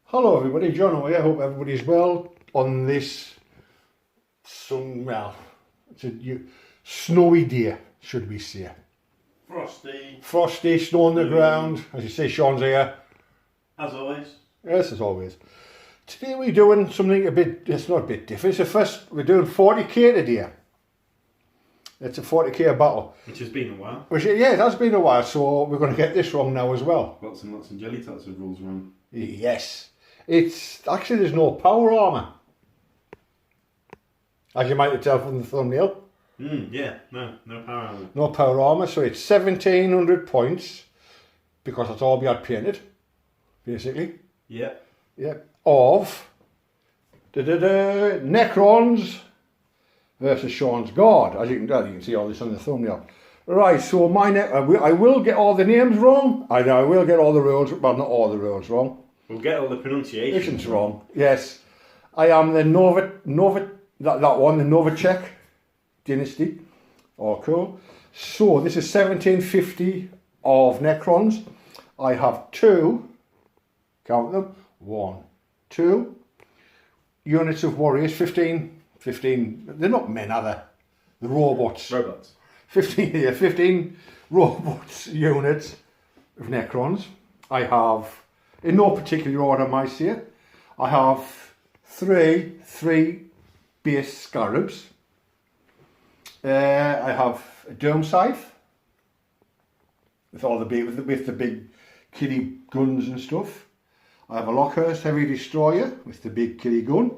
Hello everybody, John here. Hope everybody's well on this snowy day, should we say. Frosty. Frosty, snow on the ground. As you say, Sean's here. As always. Yes, as always. Today we're doing something it's not a bit different. It's the first, we're doing 40k today. It's a 40k battle. Which has been a while. Yeah, it has been a while, so we're going to get this wrong now as well. Lots and lots of jelly tots of rules wrong. Yes. It's actually, there's no power armour, as you might tell from the thumbnail. Yeah, no power armor. No power armour, so it's 1700 points because that's all we had painted, basically. Yeah. Yeah. Of Necrons versus Sean's Guard. As you can tell, you can see all this on the thumbnail. Right, so I will get all the names wrong. I know I will get all the rules, well, not all the rules wrong. We'll get all the pronunciations wrong. Yes. I am the the Novacek dynasty. Oh, cool. So this is 1750 of Necrons. I have two, count them, 1, 2 units of warriors, 15, they're not men, are they? The robots. 15 robots units of Necrons. I have, in no particular order, I say, I have three base scarabs. I have a dome scythe with all the big kiddie guns and stuff. I have a Lockhurst heavy destroyer with the big kiddie gun.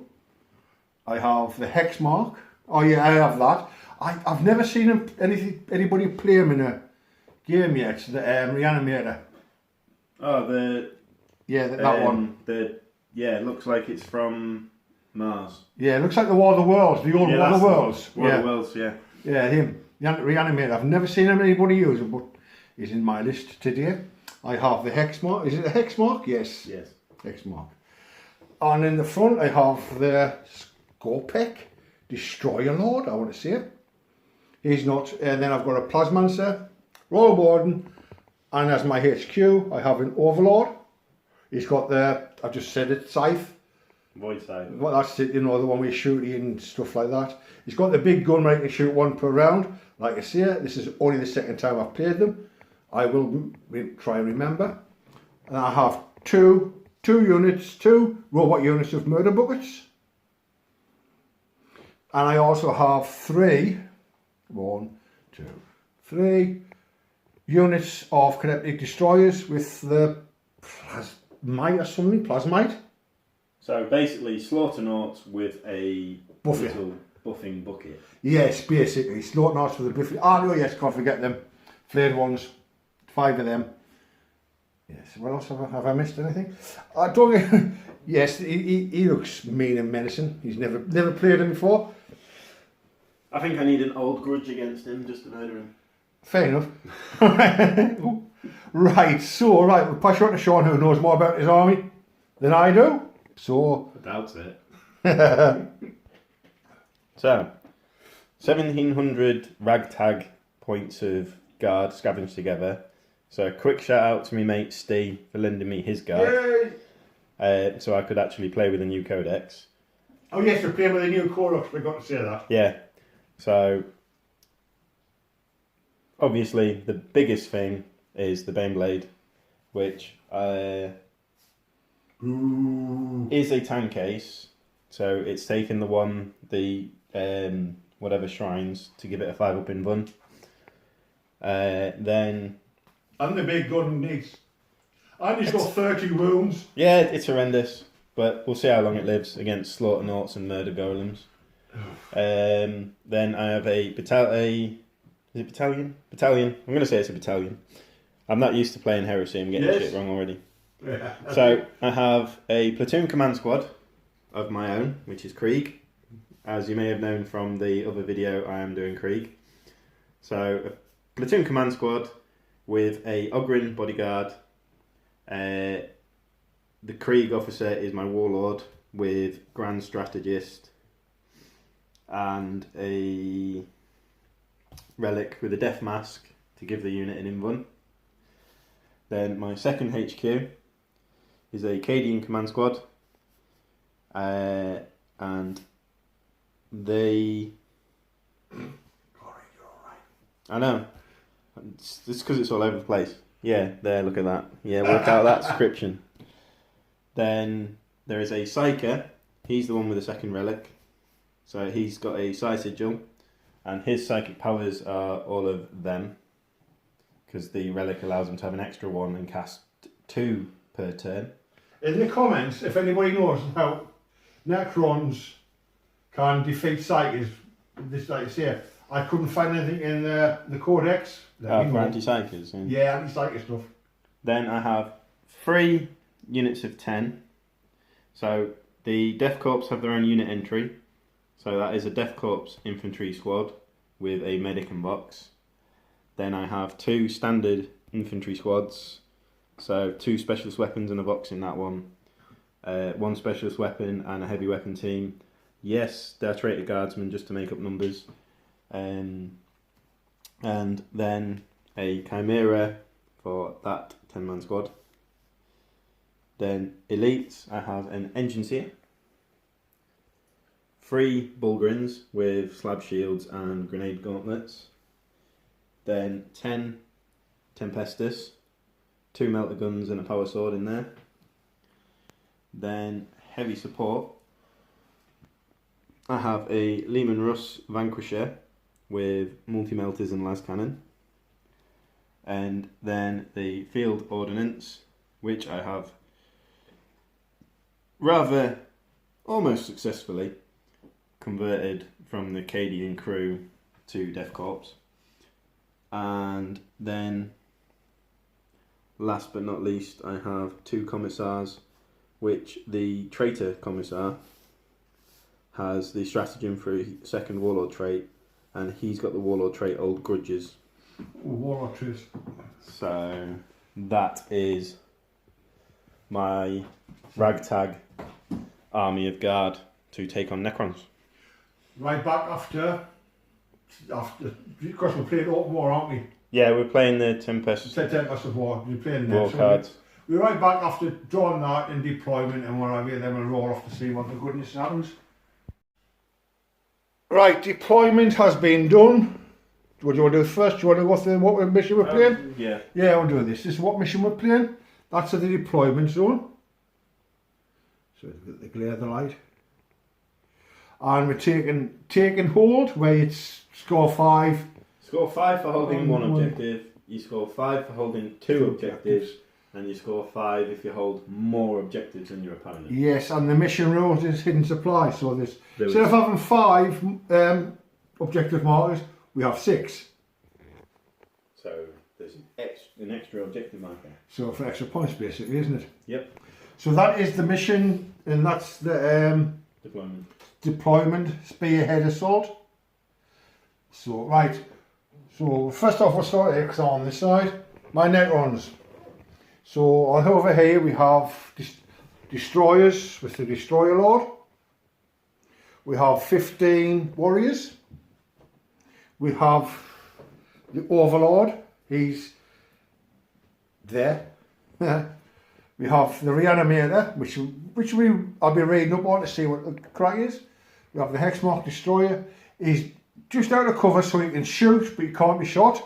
I have the hex mark. Oh yeah, I have that. I've never seen anybody play him in a game yet. The reanimator. Oh, that one. It looks like it's from Mars. Yeah, it looks like the War of the Worlds, the old War of the Worlds. War of the Worlds, yeah. Yeah, him. The reanimator. I've never seen anybody use him, but he's in my list today. I have the hex mark. Is it a hex mark? Yes. Yes. Hex mark. And in the front, I have the Scorpec Destroyer Lord. I want to say. He's not. And then I've got a Plasmancer, Royal Warden, and as my HQ, I have an Overlord. He's got I've just said it, Scythe. Void Scythe. Well, that's it, the one we shoot and stuff like that. He's got the big gun where he can shoot one per round. Like I say, this is only the second time I've played them. I will try and remember. And I have two robot units of murder buckets. And I also have three units of kinetic destroyers with the plasmite. So basically, Slaughternauts with a little buffing bucket. Yes, basically, Slaughternauts with a buffing. Oh, no, yes, can't forget them. Flayed ones, 5 of them. Yes, what else have I missed anything? I don't. Yes, he looks mean and menacing. He's never played him before. I think I need an old grudge against him just to murder him. Fair enough. Right, we'll pass you on to Sean, who knows more about his army than I do. So I doubt it. So 1700 ragtag points of guard scavenged together. So a quick shout out to me mate Steve for lending me his guard. So I could actually play with a new codex. Oh yes, we're playing with a new codex, forgot to say that. Yeah. So obviously the biggest thing is the Baneblade, which is a tank case. So it's taken the whatever shrines to give it a 5-up in Vun. Then and the big gun needs. And he's got 30 wounds. Yeah, it's horrendous, but we'll see how long it lives against Slaughternauts and Murder Golems. Then I have a battalion. Battalion. I'm going to say it's a battalion. I'm not used to playing Heresy. I'm getting shit wrong already. Yeah. So I have a platoon command squad of my own, which is Krieg. As you may have known from the other video, I am doing Krieg. So a platoon command squad with a Ogrin bodyguard. The Krieg officer is my warlord with Grand Strategist and a relic with a death mask to give the unit an invuln. Then my second HQ is a Cadian command squad, and they. I know. It's because it's all over the place. Yeah, there. Look at that. Yeah, work out that description. Then there is a Psyker. He's the one with the second relic. So he's got a Psi Sigil, and his psychic powers are all of them, because the relic allows him to have an extra one and cast 2 per turn. In the comments, if anybody knows how Necrons can defeat Psykers, this like I say, I couldn't find anything in the Codex. For anti-psychers. Yeah, anti-psyker stuff. Then I have 3 units of 10. So the Death Corps have their own unit entry. So that is a Death Corps infantry squad with a medic and box. Then I have 2 standard infantry squads. So 2 specialist weapons and a box in that one. 1 specialist weapon and a heavy weapon team. Yes, they're traitor guardsmen just to make up numbers. And then a Chimera for that 10-man squad. Then elites, I have an Engine Seer, 3 Bullgrins with slab shields and grenade gauntlets. Then 10 Tempestus, 2 melter guns and a power sword in there. Then heavy support, I have a Lehman Russ Vanquisher with multi-melters and las cannon. And then the field ordnance, which I have rather almost successfully converted from the Cadian crew to Death Corps. And then last but not least, I have 2 commissars, which the traitor commissar has the stratagem for a second warlord trait, and he's got the warlord trait Old Grudges. Warlord traits. So that is my ragtag army of guard to take on Necrons. Right back after because we're playing Open War, aren't we? Yeah, we're playing the Tempest. It's like Tempest of War. We're playing War that. cards. We're right back after drawing that in deployment and whatever, then we'll roll off to see what the goodness happens. Right, deployment has been done. What do you want to do first? Do you want to go through what mission we're playing? Yeah. Yeah, I'll do this. This is what mission we're playing. That's at the deployment zone. So the glare of the light. And we're taking hold where it's score 5. Score 5 for holding 1 objective. You score 5 for holding 2 objectives. And you score 5 if you hold more objectives than your opponent. Yes, and the mission rules is hidden supply. So instead of having 5 objective markers, we have 6. So there's an extra objective marker. So for extra points, basically, isn't it? Yep. So that is the mission, and that's the deployment spearhead assault. So right. So first off, we'll start here because I'm on this side. My Necrons. So on over here we have destroyers with the Destroyer Lord. We have 15 warriors. We have the Overlord. He's there. We have the Reanimator, which I'll be reading up on to see what the crack is. We have the Hexmark Destroyer. He's just out of cover so he can shoot, but he can't be shot.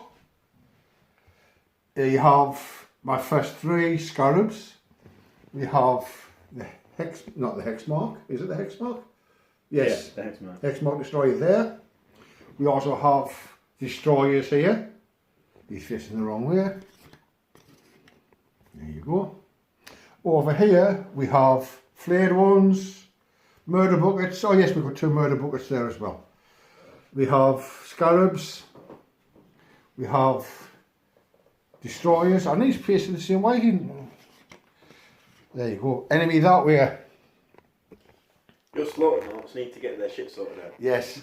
You have my first 3 Scarabs. We have the not the Hexmark. Is it the Hexmark? Yes. Yeah, the Hexmark. Hexmark Destroyer there. We also have destroyers here. He's facing the wrong way. There you go. Over here we have flayed ones, murder buckets. Oh yes, we've got 2 murder buckets there as well. We have Scarabs. We have destroyers. And he's facing the same way. There you go. Enemy that way. Your slaughter marks need to get their shit sorted out. Yes.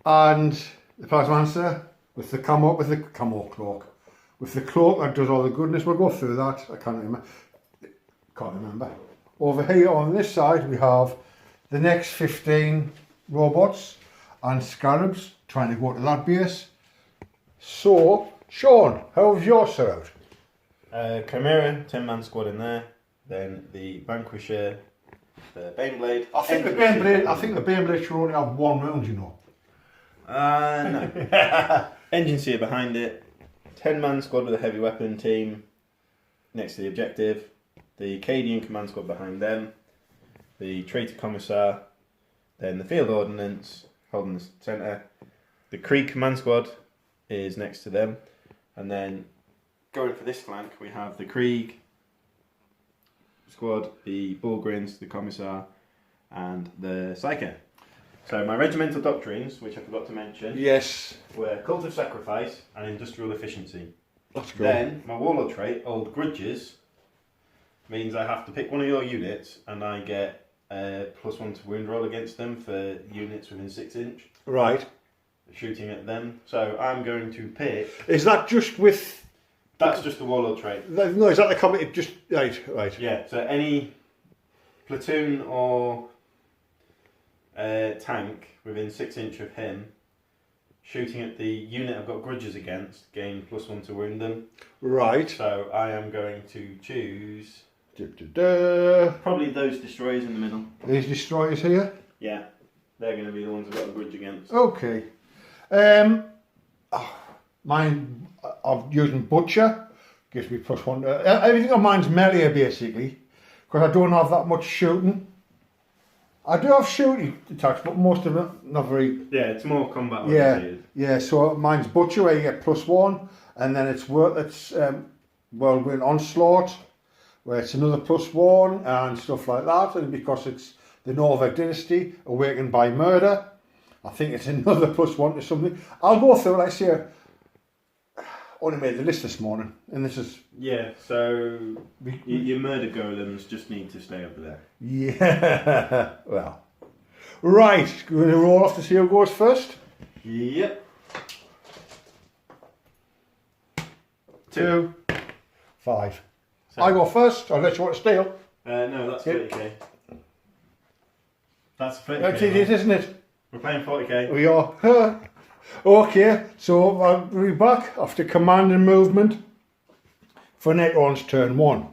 And the Plasmancer with the camo cloak. With the cloak that does all the goodness. We'll go through that. I can't remember. Over here on this side we have the next 15 robots and Scarabs trying to go to that base. So, Sean, how's yours set out? Chimera, 10-man squad in there. then the Vanquisher, the Baneblade. I think the Baneblade should only have one round, you know. No. Engine Seer behind it. 10-man squad with a heavy weapon team next to the objective. The Cadian command squad behind them. The Traitor Commissar. Then the Field Ordnance holding the centre. The Krieg command squad is next to them. And then going for this flank, we have the Krieg squad, the Bullgrins, the Commissar, and the Psyker. So my regimental doctrines, which I forgot to mention, Yes. were Cult of Sacrifice and Industrial Efficiency. That's good. Then my Warlord trait, Old Grudges, means I have to pick one of your units and I get a +1 to wound roll against them for units within 6 inch, Right. shooting at them. So I'm going to pick... Is that just with... That's just the Warlord trait. No, is that the comment? Just... Right. Yeah, so any platoon or tank within 6 inch of him shooting at the unit I've got grudges against gain +1 to wound them. Right. So I am going to choose Da-da-da. probably those destroyers in the middle. These destroyers here. Yeah, they're going to be the ones I've got a grudge against. Okay. Mine, I'm using Butcher. Gives me +1. Everything on mine's melee basically, because I don't have that much shooting. I do have shooting attacks, but most of them not very. Yeah, it's more combat Yeah, oriented. yeah. So mine's Butcher, where you get +1, and then it's Whirlwind Onslaught, where it's another +1 and stuff like that. And because it's the Norveg Dynasty, Awakened by Murder, I think it's another +1 to something. I'll go through, like I say, only made the list this morning, and this is... Yeah, so your murder golems just need to stay over there. Yeah, well. Right, we're going to roll off to see who goes first. Yep. 2, 5. So- I go first, unless you want to steal. No, that's 30k. That's 30k. That's it, isn't it? We're playing 40k. We are. Okay, so I'll be back after command and movement for Necrons turn 1.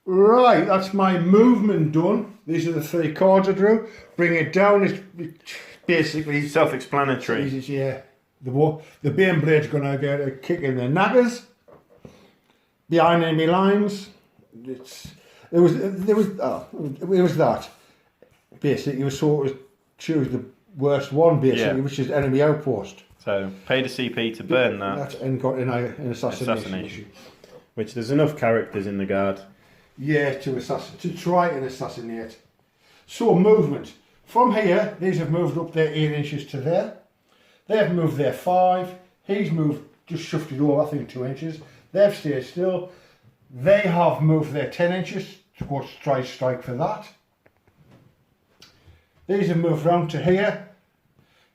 Right, that's my movement done. These are the 3 cards I drew. Bring it down is basically Self-explanatory. yeah. The Baneblade's gonna get a kick in the knackers behind enemy lines. It was that basically. It was sort of choose the worst one basically, Yeah. which is enemy outpost. So paid a CP to burn that. And got an assassination. issue. Which there's enough characters in the guard. Yeah, to try and assassinate. So movement from here. These have moved up there 8 inches to there. They've moved there 5. He's moved, just shifted over, I think 2 inches. They've stayed still. They have moved their 10 inches to go strike for that. These have moved round to here.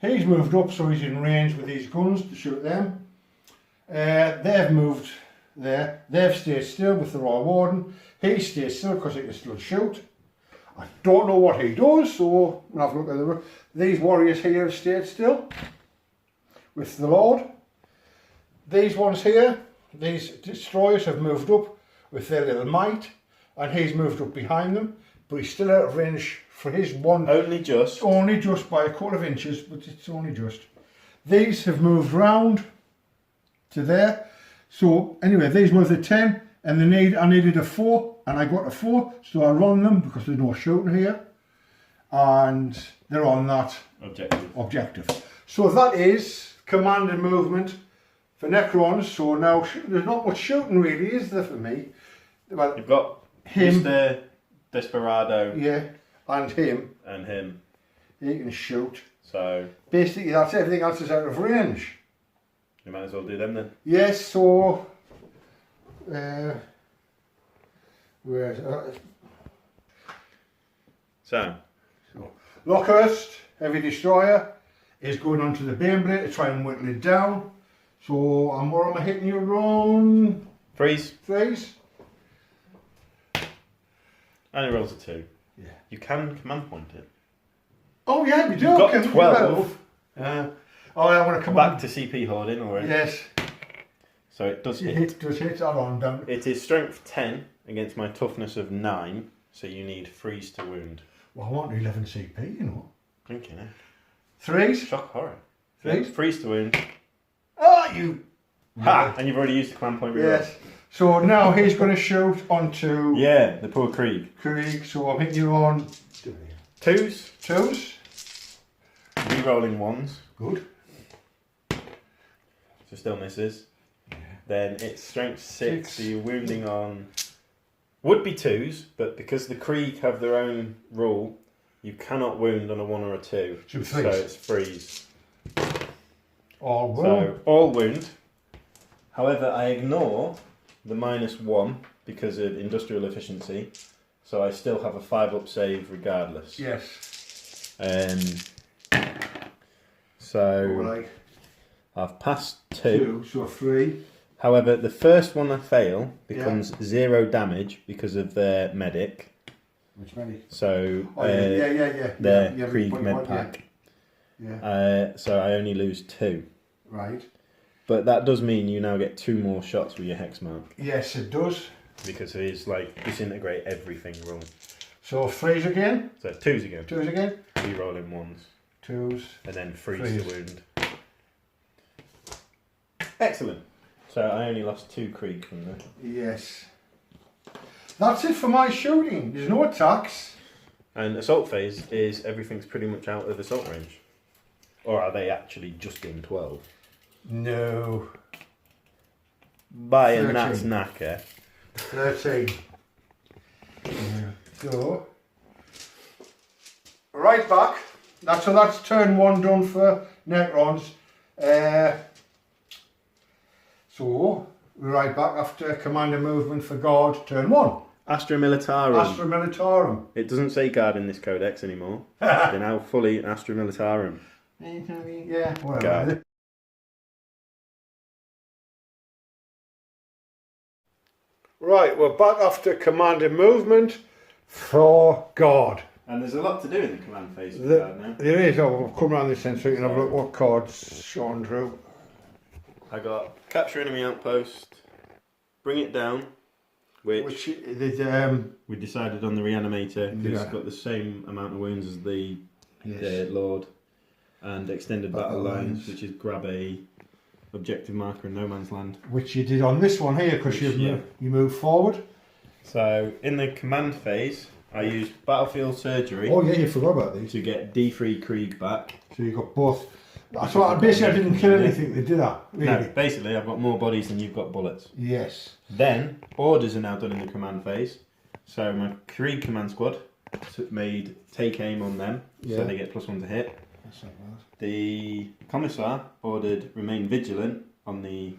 He's moved up so he's in range with these guns to shoot them. They've moved there. They've stayed still with the Royal Warden. He stays still because he can still shoot. I don't know what he does, so we'll have a look at these warriors here have stayed still with the Lord. These ones here, these destroyers have moved up with their little might, and he's moved up behind them, but he's still out of range for his one. Only just. Only just by a couple of inches, but it's only just. These have moved round to there. So anyway, these moved to 10, and I needed a 4, and I got a 4, so I run them because there's no shooting here, and they're on that objective. So that is command and movement for Necrons. So now there's not much shooting really, is there, for me? Well, You've got him, Mr. Desperado. yeah, and him. And him. He can shoot. So Basically, that's everything else is out of range. you might as well do them then. Yes, so So Lockhurst, heavy destroyer, is going onto the Baneblade to try and whittle it down. So what am I hitting you on? freeze. Freeze? And it rolls a 2. Yeah. You can command point it. Oh yeah, we do. You've got Okay, 12. Oh, I want to come back on. to CP hoarding already. Yes. So it does hit. It does hit that on down. It is strength 10 against my toughness of 9, so you need freeze to wound. Well, I want 11 CP, you know. Drinking it. Threes? Shock horror. Threes? Yeah, freeze to wound. Oh, you... Ha! And you've already used the command point reroll. Yes. So now he's going to shoot onto... Yeah, the poor Krieg. Krieg, so I think you're on... 2s. 2s. Rerolling 1s. Good. So still misses. Yeah. Then it's strength 6, so you're wounding on... Would be 2s, but because the Krieg have their own rule, you cannot wound on a 1 or a 2. So it's freeze. All wound. So all wound. However, I ignore the -1 because of industrial efficiency, so I still have a 5-up save regardless. Yes. So right. I've passed 2. So 3. However, the first one I fail becomes 0 damage because of their medic. Which medic? So yeah. their Krieg med pack. Yeah. So I only lose 2. Right. But that does mean you now get 2 more shots with your hex mark. Yes, it does. Because it is like disintegrate everything wrong. So freeze again. So 2s again. 2s again. Rerolling 1s. 2s. And then freeze the wound. Excellent. So I only lost 2 Krieg from there. Yes. That's it for my shooting. There's no attacks. And assault phase is everything's pretty much out of assault range. Or are they actually just in 12? No. By a nat's knacker. 13. So, right back. That's turn 1 done for Necrons. So, we're right back after commander movement for guard, turn 1. Astra Militarum. Astra Militarum. It doesn't say guard in this codex anymore. They're now fully Astra Militarum. Yeah, whatever. Guard. Right, we're back after commander movement for guard. And there's a lot to do in the command phase for guard now. There is. We'll come around this end so you can have a look what cards shown through. I got capture enemy outpost, bring it down, which we decided on the reanimator because it's got the same amount of wounds as the Lord, and extended battle lines, which is grab a objective marker in no man's land. Which you did on this one here because you move forward. So in the command phase, I used battlefield surgery. Oh yeah, you forgot about these. To get D3 Krieg back. So you got both. That's what basically I didn't kill anything. They did that. Really. No, basically I've got more bodies than you've got bullets. Yes. Then orders are now done in the command phase. So my Krieg command squad made take aim on them, so they get +1 to hit. That's not bad. The commissar ordered remain vigilant on the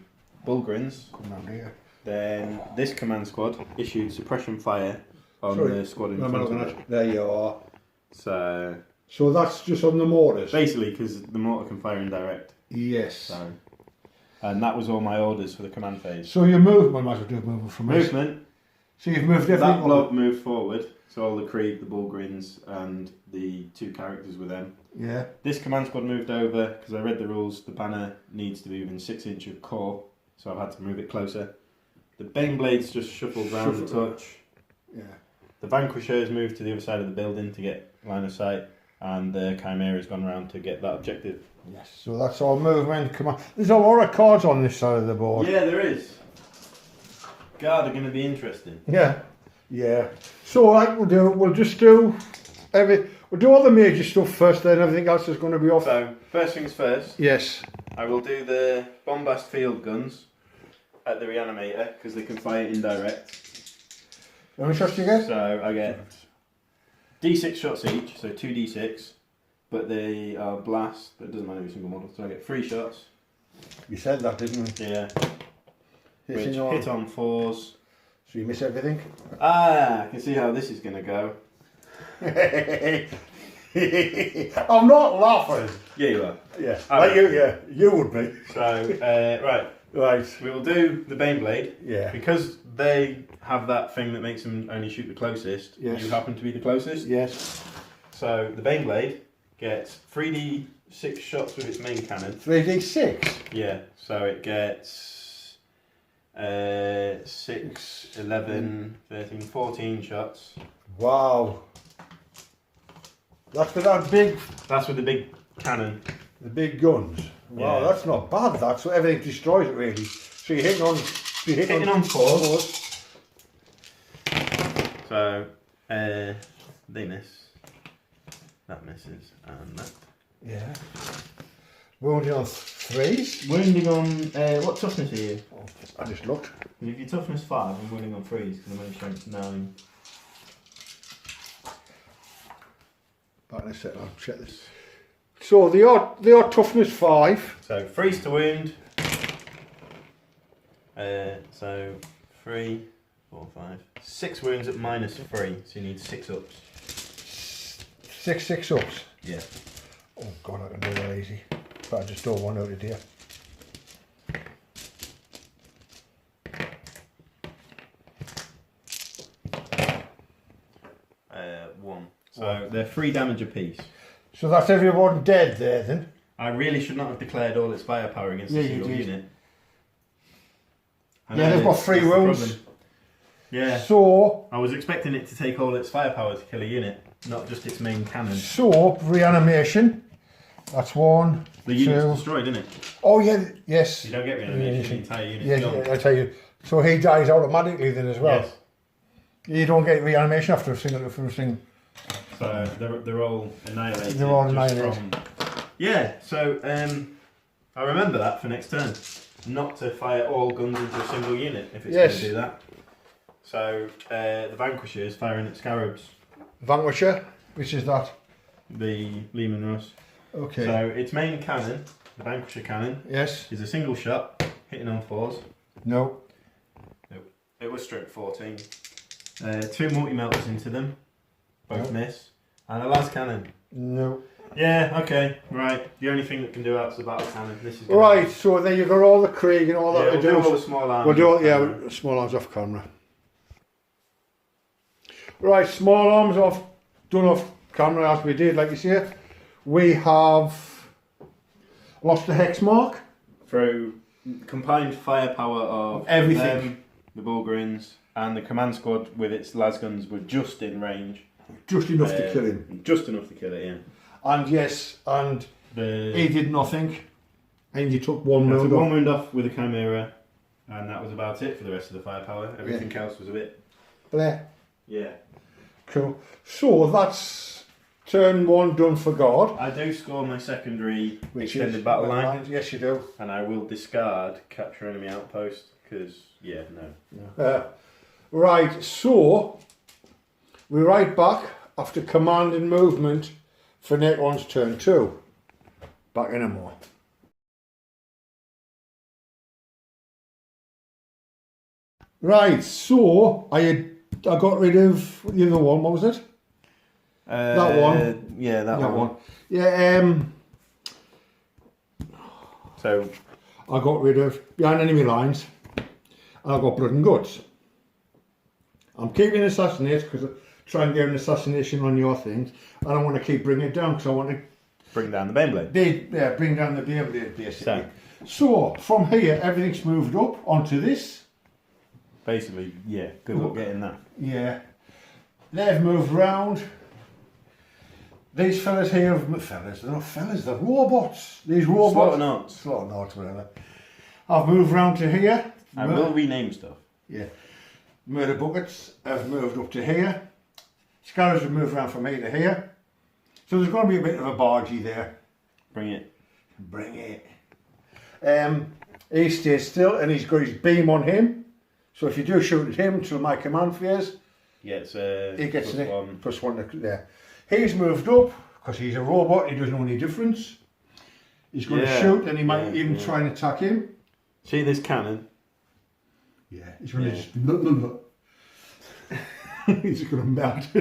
Bulgrins. Come down here. Then this command squad issued suppression fire on the squad in front of it. There you are. So that's just on the mortars? Basically, because the mortar can fire indirect. Yes. So, and that was all my orders for the command phase. So your movement, might as well do movement from Movement. So you've moved everything. That blob moved forward. So all the Krieg, the Bulgrins, and the 2 characters with them. Yeah. This command squad moved over because I read the rules. The banner needs to be within 6 inches of core, so I've had to move it closer. The Baneblades just shuffled round a touch. Yeah. The Vanquishers moved to the other side of the building to get line of sight, and the Chimera's gone round to get that objective. Yes. So that's all movement. Come on. There's a lot of cards on this side of the board. Yeah, there is. Guard are going to be interesting. Yeah. Yeah. So like we'll just do we'll do all the major stuff first, then everything else is going to be off. So first things first. Yes. I will do the bombast field guns at the reanimator because they can fire indirect. How many shots do you get? So I get D6 shots each, so 2D6, but they are blast, but it doesn't matter every single model. So I get 3 shots. You said that, didn't you? Yeah. Which hit on 4s. So you miss everything? I can see how this is going to go. I'm not laughing. Yeah, you are. Yeah. Like you, yeah. You would be. So, right. Right. We will do the Baneblade. Yeah. Because they have that thing that makes them only shoot the closest. Yes. You happen to be the closest. Yes. So the Baneblade gets 3D 6 shots with its main cannon. 3d6? Yeah, so it gets 6, 11, 13, 14 shots. Wow. That's with that big... That's with the big cannon. The big guns. Wow, Yeah. that's not bad, that. So everything destroys it, really. So you're hitting on... Hitting on 4s. So, they miss. That misses, and that. Yeah. Wounding on 3s? Wounding on, what toughness are you? Oh, I just looked. If you're toughness 5, I'm wounding on 3s because I'm only strength 9. Back in a second, I'll check this. So they are toughness 5. So 3's to wound. So 3, 4, 5, 6 wounds at -3, so you need 6 ups. 6 ups. Yeah. Oh god, I can do that easy. But I just don't want out of here. One. So they're 3 damage apiece. So that's everyone dead there then? I really should not have declared all its firepower against a single unit. Yeah, they've got 3 wounds. Yeah. So I was expecting it to take all its firepower to kill a unit, not just its main cannon. So reanimation. That's 1. The unit's 2. destroyed, isn't it? Oh yeah, yes. You don't get reanimation, the entire unit's Yeah, gone. yeah, I tell you. So he dies automatically then as well. Yes. You don't get reanimation after a single. So they're all annihilated. They're all just annihilated. from- Yeah, so I remember that for next turn. Not to fire all guns into a single unit if it's going to do that. So the Vanquisher is firing at Scarabs. Vanquisher, which is that? The Lehman Russ. Okay. So its main cannon, the Vanquisher cannon, Yes. is a single shot, hitting on 4s. No. It was strength 14. 2 multi-melters into them, both miss. And a las cannon. No. Yeah, okay, right. The only thing that can do that is the battle cannon. This is Right, so then you've got all the Krieg and all that we'll to do do. all the small arms. We'll do all, off yeah, camera. small arms off camera. Right, small arms off, done off camera as we did, like you say. We have lost the hex mark. Through combined firepower of Everything. them, the Bulgarins, and the command squad with its las guns were just in range. Just enough to kill him. Just enough to kill it, yeah. And yes, and he did nothing. And you took 1 I took wound 1 off. wound off with a Chimera, and that was about it for the rest of the firepower. Everything else was a bit... There. Yeah. Cool. So that's turn 1 done for God. I do score my secondary Which extended is battle line, Yes, you do. and I will discard capture enemy outpost, because, yeah, no. Right, so we're right back after command and movement for Necron's turn 2. Back in a more. Right, so I got rid of the other one. What was it? That one. Yeah, that one. Yeah. So I got rid of behind enemy lines. And I got blood and guts. I'm keeping assassinate because I try and get an assassination on your things, and I want to keep bringing it down because I want to bring down the Baneblade. bring down the Baneblade basically. So from here, everything's moved up onto this. Basically, yeah. Good luck getting that. Yeah, they've moved round. These fellas here, fellas, they're not fellas, they're robots. These robots. Slaughternauts, whatever. I've moved round to here. I will rename stuff. Yeah. Murder buckets have moved up to here. Scarabs have moved around from here to here. So there's going to be a bit of a bargee there. Bring it. Bring it. He stays still and he's got his beam on him. So if you do shoot at him until my command phase, he gets +1. +1 there. He's moved up because he's a robot. He doesn't know any difference. He's going to shoot and he might even try and attack him. See this cannon? Yeah, he's going to just he's just going to melt,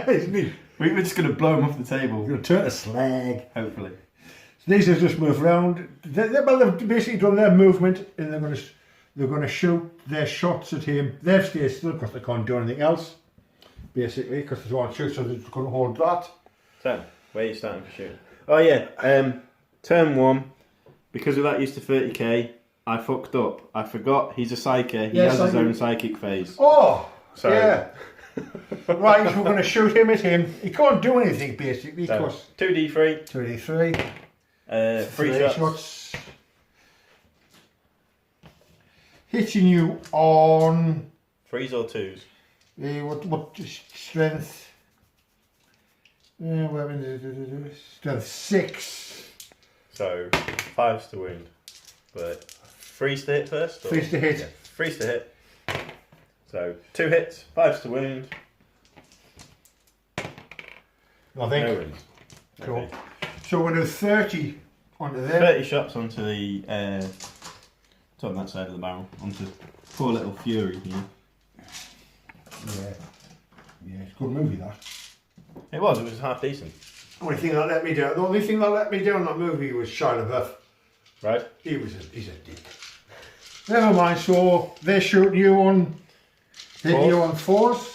isn't he? We're just going to blow him off the table. He's going to turn to slag. Hopefully. So these have just moved around. They've basically done their movement, and they're going to shoot their shots at him. They've stayed still because they can't do anything else, basically, because they want to shoot, so they're going to hold that. So, where are you starting for shooting? Oh yeah. Turn 1, because of that used to 30k, I fucked up. I forgot he's a psyker. He has his own psychic phase. Oh, so, yeah. Right, so we're going to shoot him at him. He can't do anything basically. So, 2d3. 2d3. 3 shots. Hitting you on 3s or 2s? what strength? Strength 6. So 5s to wound, but 3s to hit first. 3s to hit. Yeah, 3s to hit. So 2 hits, 5s to wound. I think. No wounds. Cool. Okay. So we'll do 30 onto there. 30 shots onto the it's on that side of the barrel, onto poor little Fury here. Yeah. Yeah, it's a good movie that. It was half decent. The only thing that let me down that movie was Shia LaBeouf. Right? He's a dick. Never mind, so they're shooting you on 4s.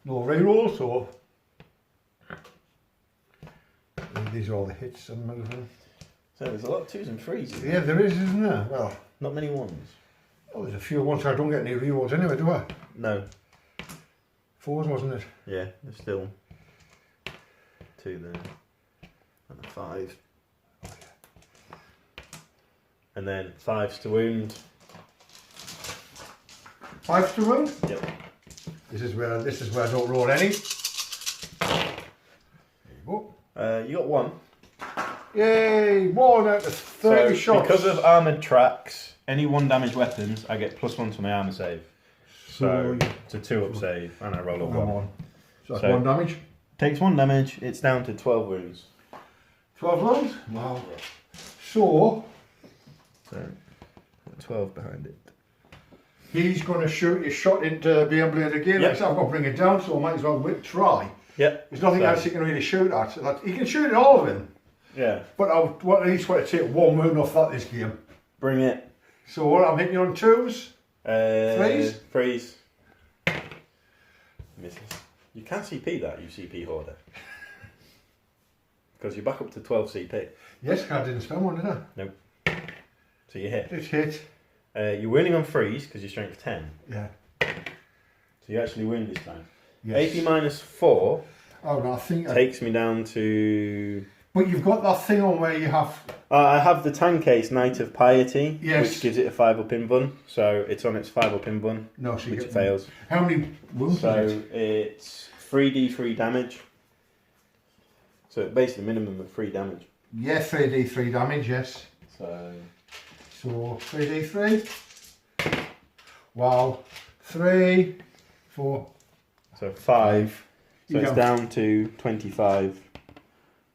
No reroll, so these are all the hits I'm moving. So there's a lot of 2s and 3s. Yeah, there is, isn't there? Well, not many 1s. oh, there's a few ones I don't get any rerolls anyway, do I? No. 4s, wasn't it? Yeah, there's still 2 there. And a 5. And then 5s to wound. 5s to wound? Yep. This is where I don't roll any. There you go. You got 1. Yay! 1 out of 30 shots. Because of armoured tracks, any 1 damage weapons, I get +1 to my armour save. So it's a 2 up save, and I roll a 1. So that's 1 damage. Takes 1 damage, it's down to 12 wounds. 12 wounds? Wow. So 12 behind it. he's going to shoot his shot into Beam Blade again. Yep. Like I said, I've got to bring it down, so I might as well try. Yep. There's nothing else he can really shoot at. So he can shoot at all of them. Yeah. But I at least want to take 1 wound off that this game. Bring it. So what, I'm hitting you on 2s? 3s? 3s. Misses. You can't CP that, you CP hoarder. Because you're back up to 12 CP. Yes, I didn't spend one, did I? Nope. So you hit. It's hit. You're winning on 3s because you're strength 10. Yeah. So you actually win this time. Yes. AP -4 Oh, no, I think... takes me down to... But you've got that thing on where you have... I have the Tancase Knight of Piety, Yes. which gives it a 5 up in bun. So it's on its 5 up in bun, No, so you which get... fails. How many wounds So is it? it's 3d3 damage. So basically minimum of 3 damage. Yeah, 3d3 damage, yes. So 3d3. Wow. 3, 4. So 5. So You it's go. down to 25.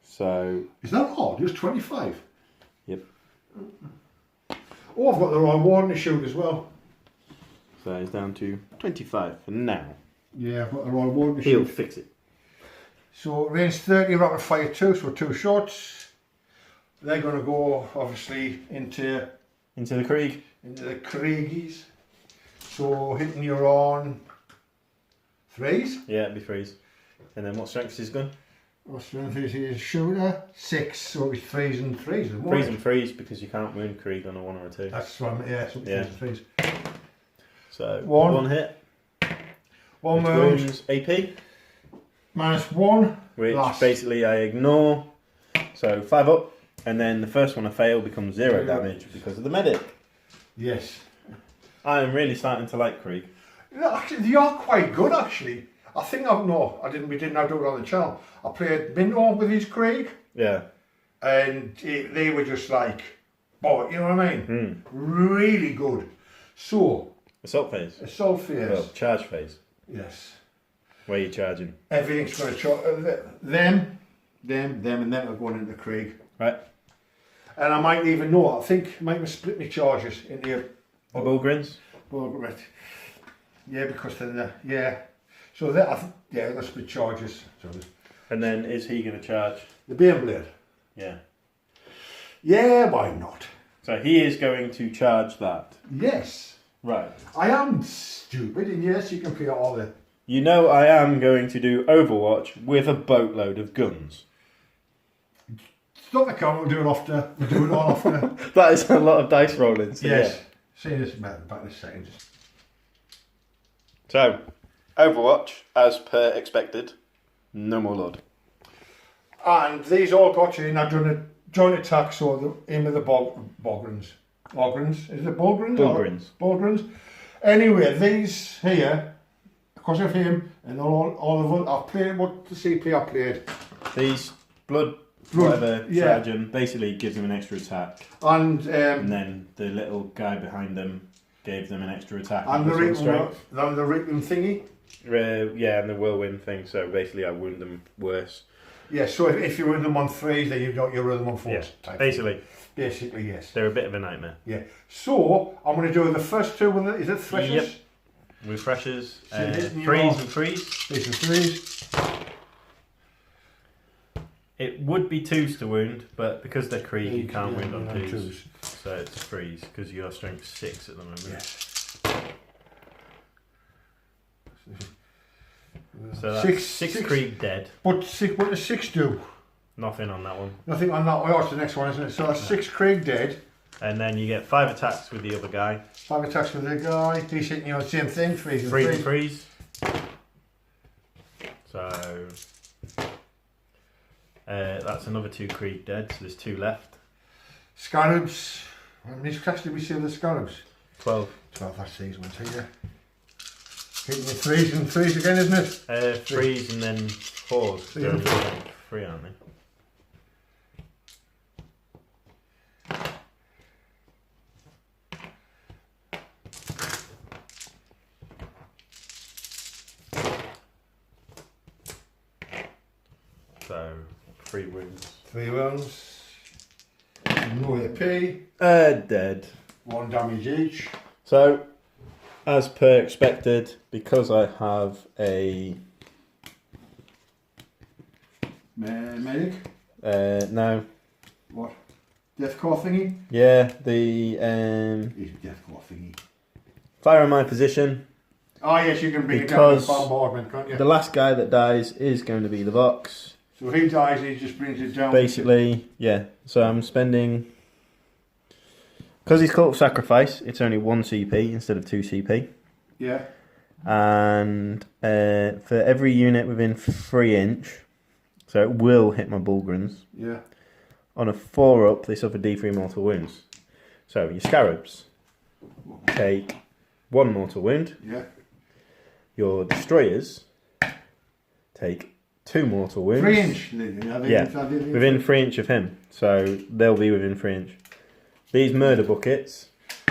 So Is that all? Just 25? yep. Oh, I've got the right one to shoot as well. So it's down to 25 for now. Yeah, I've got the right one to He'll shoot. fix it. So range 30, rapid fire 2, so 2 shots. They're going to go, obviously, into Into the Krieg. the Kriegies. So hitting you on 3s. Yeah, it'd be 3s. And then what strength is his gun? What strength is his shooter? 6, so it's 3s and 3s. 3s and 3s because you can't wound Krieg on a 1 or a 2. That's what I'm, yeah, so 3s Yeah. and 3s. So One. 1 hit. 1 which wound, wounds AP. -1. Which Last. basically I ignore. So 5 up. And then the first one I fail becomes 0 damage because of the medic. Yes. I am really starting to like Krieg. No, actually, they are quite good, actually. I think we didn't have to do it on the channel. I played Minto with his Krieg, Yeah. and they were just like, oh, you know what I mean? Really good. So, Assault phase. assault phase. Well, charge phase. Yes. Where you're charging. Everything's going to charge. Them, and them are going into Krieg. Right. And I might even know, I think I might split my charges into The Bullgrins. right. Yeah, because then, yeah. So that, yeah, let's split charges. So And then is he going to charge? the Beam Blade. Yeah. Yeah, why not? So he is going to charge that. Yes. Right. I am stupid, and yes, you can play all the You know I am going to do Overwatch with a boatload of guns. Stop the camera, we'll do it after. We'll do it all after. That is a lot of dice rolling. So Yes. yeah. See this back in a second. So, Overwatch, as per expected, no more Lord. And these all got you in a joint attack, so the aim of the Bograns. Bograns? Is it Bograns? Bograns. Bograns. Anyway, these here, because of him, and all of them, I've played what the CP I played. These blood whatever stratagem basically gives them an extra attack. And then the little guy behind them gave them an extra attack. And the Reaping thingy? Yeah, and the whirlwind thing, so basically I wound them worse. Yeah, so if you wound them on 3s, then you've got your rhythm on 4s. Yeah, basically. Basically, yes. They're a bit of a nightmare. Yeah. So, I'm going to do the first two with is it threshers? Yep. With threshers, So freeze and freeze. These are 3s. It would be 2s to wound, but because they're Krieg, you can't wound on 2s. So it's freeze, because you're strength 6 at the moment. Yes. So that's 6 Krieg dead. What does 6 do? Nothing on that one. Nothing on that. Oh, it's the next one, isn't it? So that's 6 Krieg dead. And then you get 5 attacks with the other guy. 5 attacks with the guy. He's hitting you on the same thing. Freeze and freeze. So that's another 2 Krieg dead. So there's 2 left. Scarabs. How many attacks did we see with the Scarabs? 12. 12. That's these ones here. Hitting you freeze and freeze again, isn't it? Freeze and then 4s. They're only 3, aren't they? So 3 wounds. 3 wounds. No AP. Dead. 1 damage each. So, as per expected, because I have a medic. No. What? Deathcore thingy. Yeah, the Deathcore thingy. fire on my position. Oh yes, you can bring it down Because to bombardment, can't you? the last guy that dies is going to be the Vox. So if he dies, he just brings it down. Basically, yeah. So I'm spending, because he's Cult of Sacrifice, it's only 1 CP instead of 2 CP. Yeah. And for every unit within 3 inch, so it will hit my Bulgrins. Yeah. On a 4 up, they suffer D3 mortal wounds. So your Scarabs take 1 mortal wound. Yeah. Your Destroyers take 2 mortal wounds. 3 inch. Yeah, within 3 inch of him. So they'll be within 3 inch. These Murder Buckets.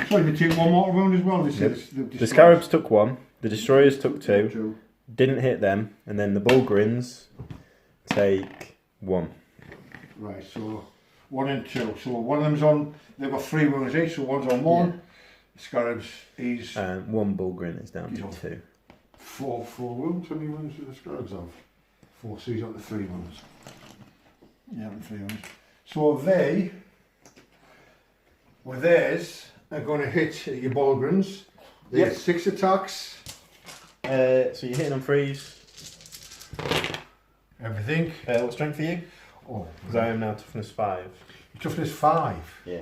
So they take 1 mortal wound as well. The Scarabs took 1. The Destroyers took 2. Didn't hit them. And then the Bulgrins take 1. Right, so 1 and 2. So one of them's on, they've got 3 wounds each, so one's on 1. Yeah. Scarabs, he's... And 1 Bulgrin is down to 2. 4 wounds. How many wounds do the Scarabs have? 4, so he's on the 3 wounds. Yeah, 3 wounds. So they, with theirs, are going to hit your Bulgrins. They get 6 attacks. So you're hitting on freeze. Everything. What strength are you? Oh, because I am now toughness 5. Toughness 5? Yeah.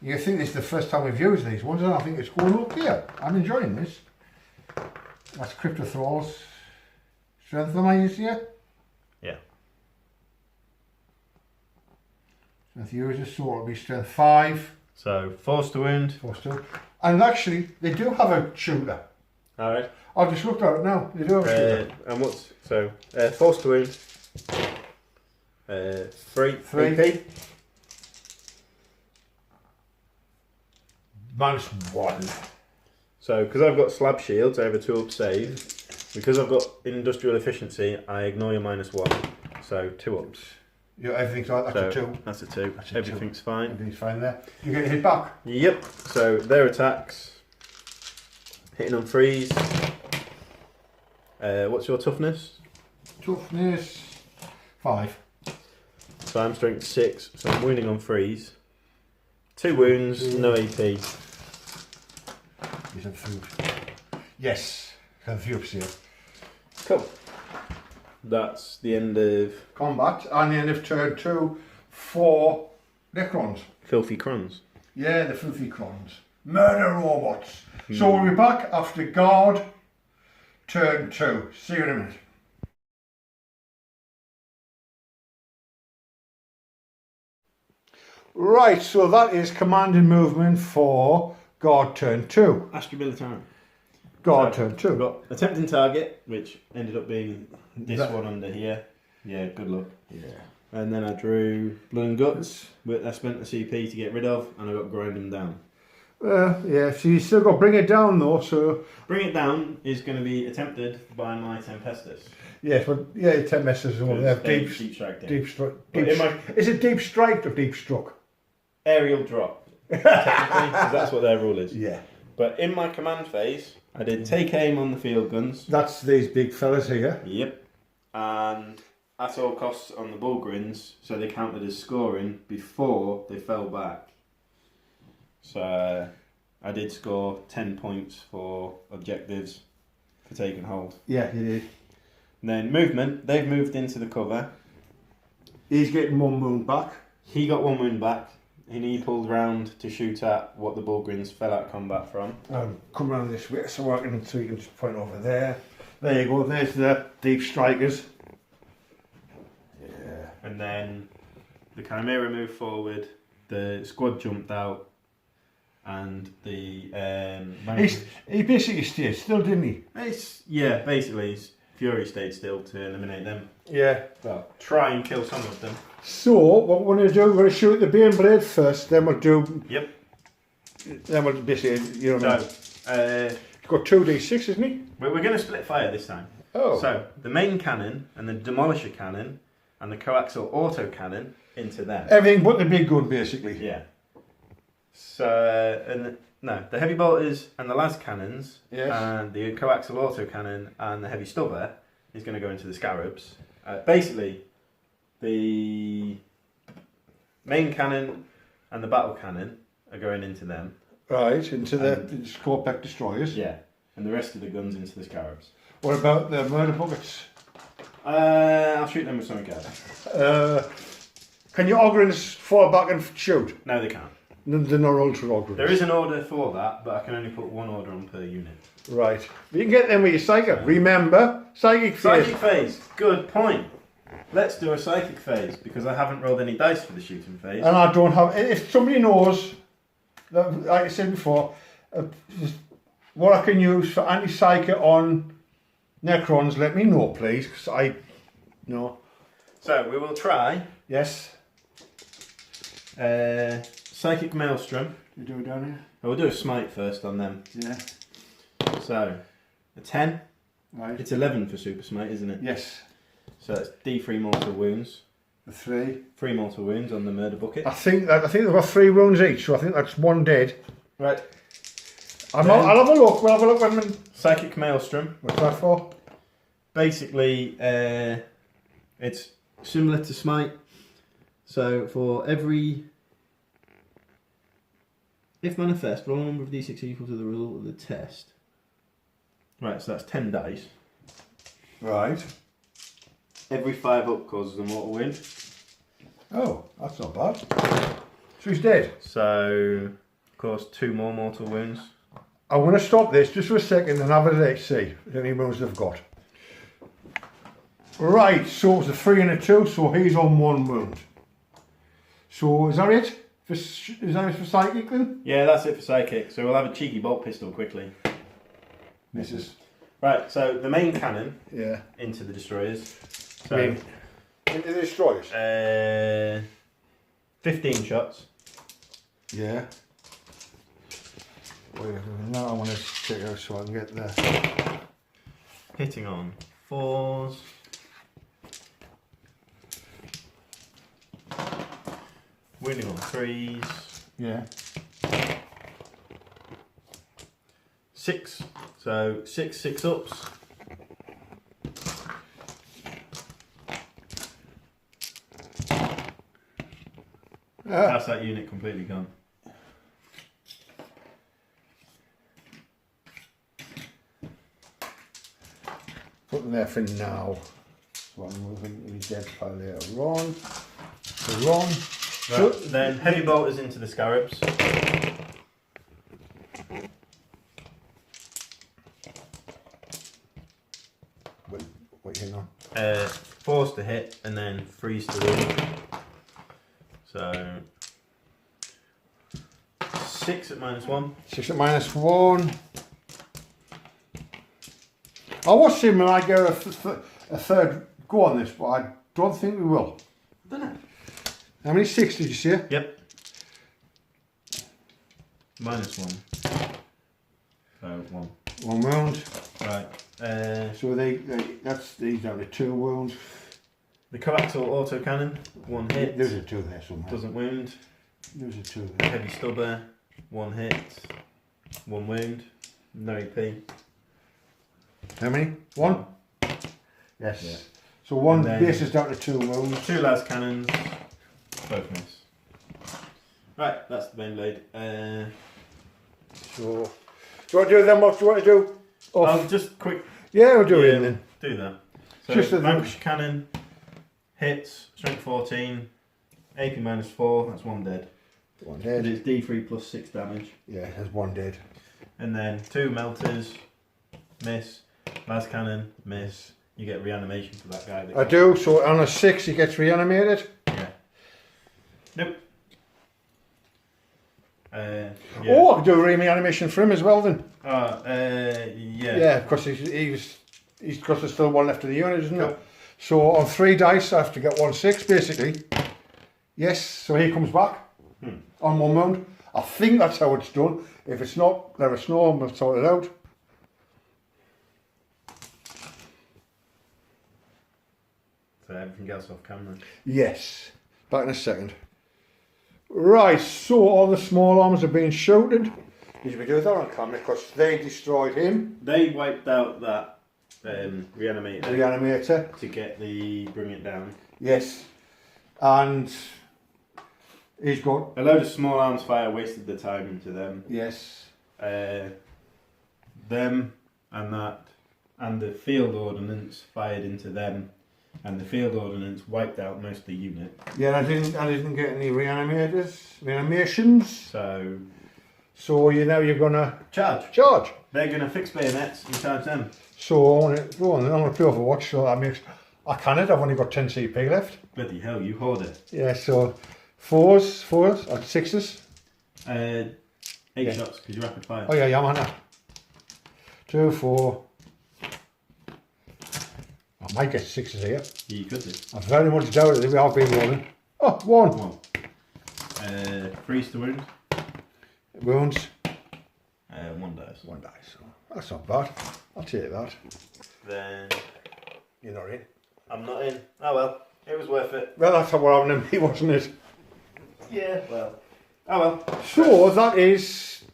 You think this is the first time we've used these ones, and I think it's going okay. I'm enjoying this. That's Crypto Thralls. Strength am I used here? Yeah. Strength users, so it'll be strength 5. So, force to wound. Force to. And actually, they do have a shooter. Alright. I've just looked at it now. They do have a shooter. And what's, so, force to wound. 3 AP. -1. So, because I've got slab shields, I have a 2-up save. Because I've got industrial efficiency, I ignore your -1. So, 2-ups. Yeah, everything's right. That's a 2. That's a 2. Everything's fine. Everything's fine there. You get hit back? Yep. So, their attacks. Hitting on freeze. What's your toughness? Toughness 5. So, I'm strength 6. So, I'm wounding on freeze. 2 wounds, no AP. Is it food? Yes, have a few ups here. Cool. That's the end of Combat, and the end of turn 2 for Necrons. Filthy Crons. Yeah, the filthy crons. Murder robots. So we'll be back after guard, turn 2. See you in a minute. Right, so that is command and movement for guard turn 2. Astra Militarm. Guard So, turn 2. We've got attempting target, which ended up being this That- one under here. Yeah, good luck. Yeah. And then I drew Blood and Guts, but I spent the CP to get rid of, and I got Grind them down. Yeah, so you still got to bring it down though, so... Bring it down is going to be attempted by my Tempestus. Yes, but yeah, 10 messes over there. Deep strike down. Deep strike. But in my Is it deep strike or deep struck? aerial drop, technically, because that's what their rule is. Yeah. But in my command phase, I did take aim on the field guns. That's these big fellas here. Yep. And at all costs on the Bullgrins, so they counted as scoring before they fell back. So I did score 10 points for objectives for taking hold. Yeah, you did. And then movement, they've moved into the cover. He's getting 1 wound back. He got 1 wound back, and he pulled round to shoot at what the Bullgrins fell out of combat from. Come around this way so you can just point over there. There you go, there's the deep strikers. Yeah. And then the Chimera moved forward, the squad jumped out, and the He basically stayed still, didn't he? yeah, basically Fury stayed still to eliminate them. Yeah. Well, try and kill some of them. So, what we're going to do, we're going to shoot the Bane Blade first, then we'll do... Yep. Then we'll basically, you know what I mean? So, He's got 2d6, isn't he? we're going to split fire this time. Oh. So, the main cannon and the demolisher cannon and the coaxial auto cannon into them. Everything but the big gun, basically. Yeah. So, the heavy bolters and the las cannons, Yes. and the coaxial auto cannon and the heavy stubber is going to go into the scarabs. Basically, the main cannon and the battle cannon are going into them. Right, into the Scorpec destroyers. Yeah. And the rest of the guns into the scarabs. What about the murder buckets? I'll shoot them with something else. Can your Ogrins fall back and shoot? No, they can't. They're not ultra Ogrins. There is an order for that, but I can only put 1 order on per unit. Right. You can get them with your psychic. Remember, psychic phase. Psychic phase. Good point. Let's do a psychic phase, because I haven't rolled any dice for the shooting phase. And I don't have... If somebody knows, like I said before, what I can use for anti-psychic on Necrons, let me know, please, because I know. So, we will try Yes. Psychic Maelstrom. You do it down here? We'll do a smite first on them. Yeah. So, a 10. Right. It's 11 for super smite, isn't it? Yes. So that's D3 mortal wounds. The 3. 3 mortal wounds on the murder bucket. I think they've got 3 wounds each, so I think that's 1 dead. Right. I'll have a look. We'll have a look when... Psychic Maelstrom. What's that for? Basically, it's similar to smite. So for every... If manifest, roll a number of d6 equal to the result of the test. Right, so that's 10 dice. Right. Every 5 up causes a mortal wound. Oh, that's not bad. So he's dead. So, of course, 2 more mortal wounds. I'm going to stop this just for a second and have a look, see how many wounds they've got. Right, so it's a 3 and a 2, so he's on 1 wound. So is that it? Is that it for psychic then? Yeah, that's it for psychic. So we'll have a cheeky bolt pistol quickly. Misses. Right, so the main cannon Yeah. into the destroyers. So, Into the destroyers? 15 shots. Yeah. Wait, now I want to check out so I can get there. Hitting on 4s. Wounding on 3s. Yeah. 6. So 6 ups. That's that unit completely gone. put them there for now. So I'm moving to his dead pile later on. So on. Right, then heavy bolters into the scarabs. What you know? Force to hit and then freeze to wound. So 6 at -1. 6 at -1. I was saying we might get a third go on this, but I don't think we will. Dunno. How many 6 did you say? Yep. -1. So 1. 1 wound. Right. So that's these down to 2 wounds. The coaxial autocannon, 1 hit. There's a 2 there somewhere. Doesn't wound. There's a 2 there. Heavy stubber, 1 hit, 1 wound, no EP. How many? 1? Yes. Yeah. So 1 then- base is down to 2 wounds. 2 las cannons, both miss. Right, that's the main blade. So, do you want to do them? What do you want to do? I'll just quick. Yeah, we'll do it then. Do that. So Just vanquish cannon, hits, strength 14, AP -4. That's 1 dead. 1 It dead. is D3 plus 6 damage. Yeah, there's 1 dead. And then 2 melters, miss. Las cannon, miss. You get reanimation for that guy. I do. So on a 6, he gets reanimated. Yeah. Nope. Yeah. Oh, I could do a reanimation for him as well then. Yeah. Yeah, because he's because there's still 1 left of the unit, isn't Cool. there? So on 3 dice, I have to get 1 6 basically. Yes. So he comes back on 1 wound. I think that's how it's done. If it's not, let us know and we'll sort it out. So everything else off camera. Yes. Back in a second. Right, so all the small arms are being shouted. Did we do that on camera? Because they destroyed him, They wiped out that reanimator the reanimator. to get the bring it down. Yes. And he's got, A load of small arms fire wasted the time into them. yes. Them and that, and the field ordnance fired into them, and the field ordnance wiped out most of the unit. Yeah, I didn't get any reanimations. So So you're gonna charge. They're gonna fix bayonets and charge them. So I want to go on. I'm gonna play Overwatch. So that makes I can't. I've only got 10 CP left. Bloody hell, you hoard it. Yeah. So fours, and 6s. 8 Yeah. shots because you rapid fire. Oh yeah, I'm on that. 2, 4. I might get 6s here. You could do. I very much doubt it. We have been rolling. Oh, 1. 1. Freeze to wound. Wounds. 1 dice. 1 dice. So that's not bad. I'll take that. Then You're not in. I'm not in. Oh well, it was worth it. Well, that's what happened to me, wasn't it? Yeah. Well. Oh well. So that is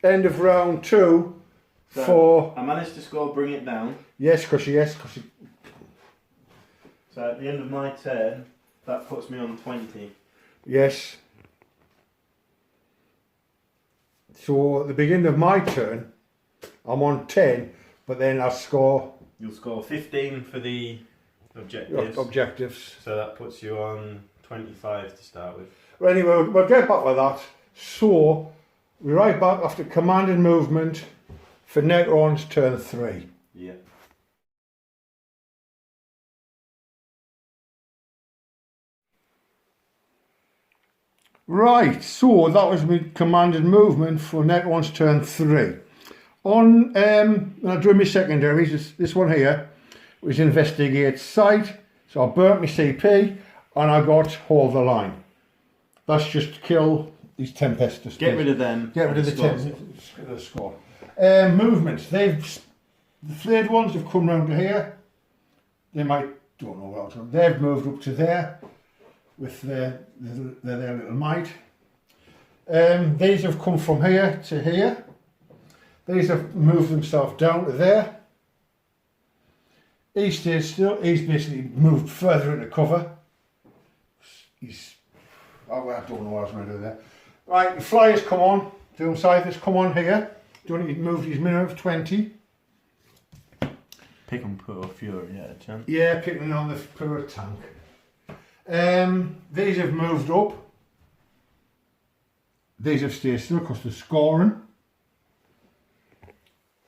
end of round 2 So, for I managed to score bring it down. yes, because So at the end of my turn, that puts me on 20. yes. So at the beginning of my turn, I'm on 10, but then I score You'll score 15 for the objectives. objectives. So that puts you on 25 to start with. Well, anyway, we'll get back with that. So we're right back after commanded movement for Necrons turn 3. Yeah. Right, so that was my commanded movement for Necrons turn 3. On when I drew my secondaries, this one here was investigate site. So I burnt my CP and I got hold the line. That's just to kill these Tempestus. Get rid of them. Get rid of the Scores. the score. Movements. The flayed ones have come round to here. They might don't know what else. They've moved up to there with their little mite. These have come from here to here. These have moved themselves down to there. He stays still. He's basically moved further into cover. I don't know what I was going to do there. Right, the flyers come on. Doom Scythers come on here. Don't need to move his minimum of 20. Pick on Poor Fury, yeah, chance. Yeah, picking on the poor tank. These have moved up. These have stayed still because they're scoring.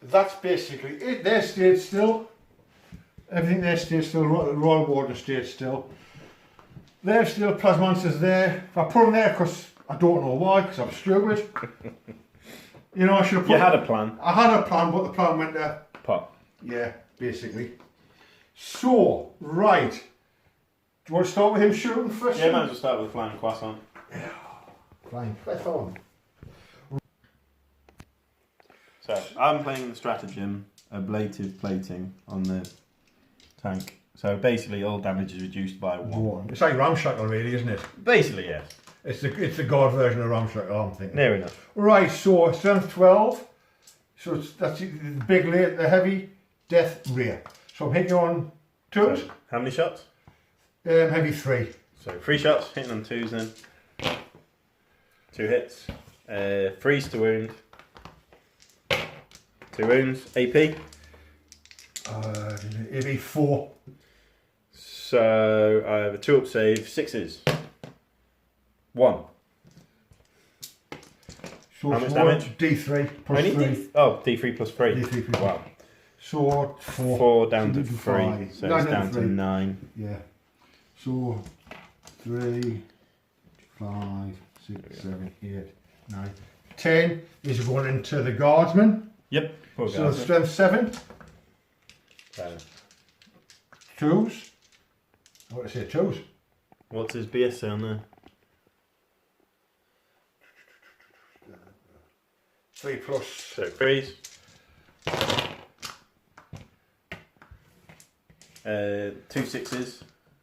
That's basically it. They stayed still. Everything there stayed still. Royal Warden stayed still. They're still Plasmonsters there. I put them there because I don't know why, because I'm stupid. You know, I should have put... You had a plan. I had a plan, but the plan went to... Pop. Yeah, basically. So, right. Do you want to start with him shooting first? Yeah, might as well start with the Flying Croissant. Flying Croissant. So, I'm playing the stratagem, ablative plating on the tank. So basically all damage is reduced by 1. It's like Ramshackle really, isn't it? Basically, yes. It's the god version of Ramshackle, I'm thinking. Near enough. Right, so strength 12. So that's the big layer, the heavy death rear. So I'm hitting on 2s. So, how many shots? Heavy 3. So 3 shots, hitting on 2s then. 2 hits. 3s to wound. 2 wounds. AP? AP 4. So I have a 2-up save, 6s. 1. So how much damage? D3 plus 3. D3 plus 3. D3 plus 3. Wow. So 4. 4 down to 3. 5. So it's down to 9. Yeah. So 3, 5, 6, 7, 8, 9. 10 is going into the guardsman. Yep. So strength 7. 2s. I want to say 2s. What's his BS on there? 3 plus. So 3s. 2 6s.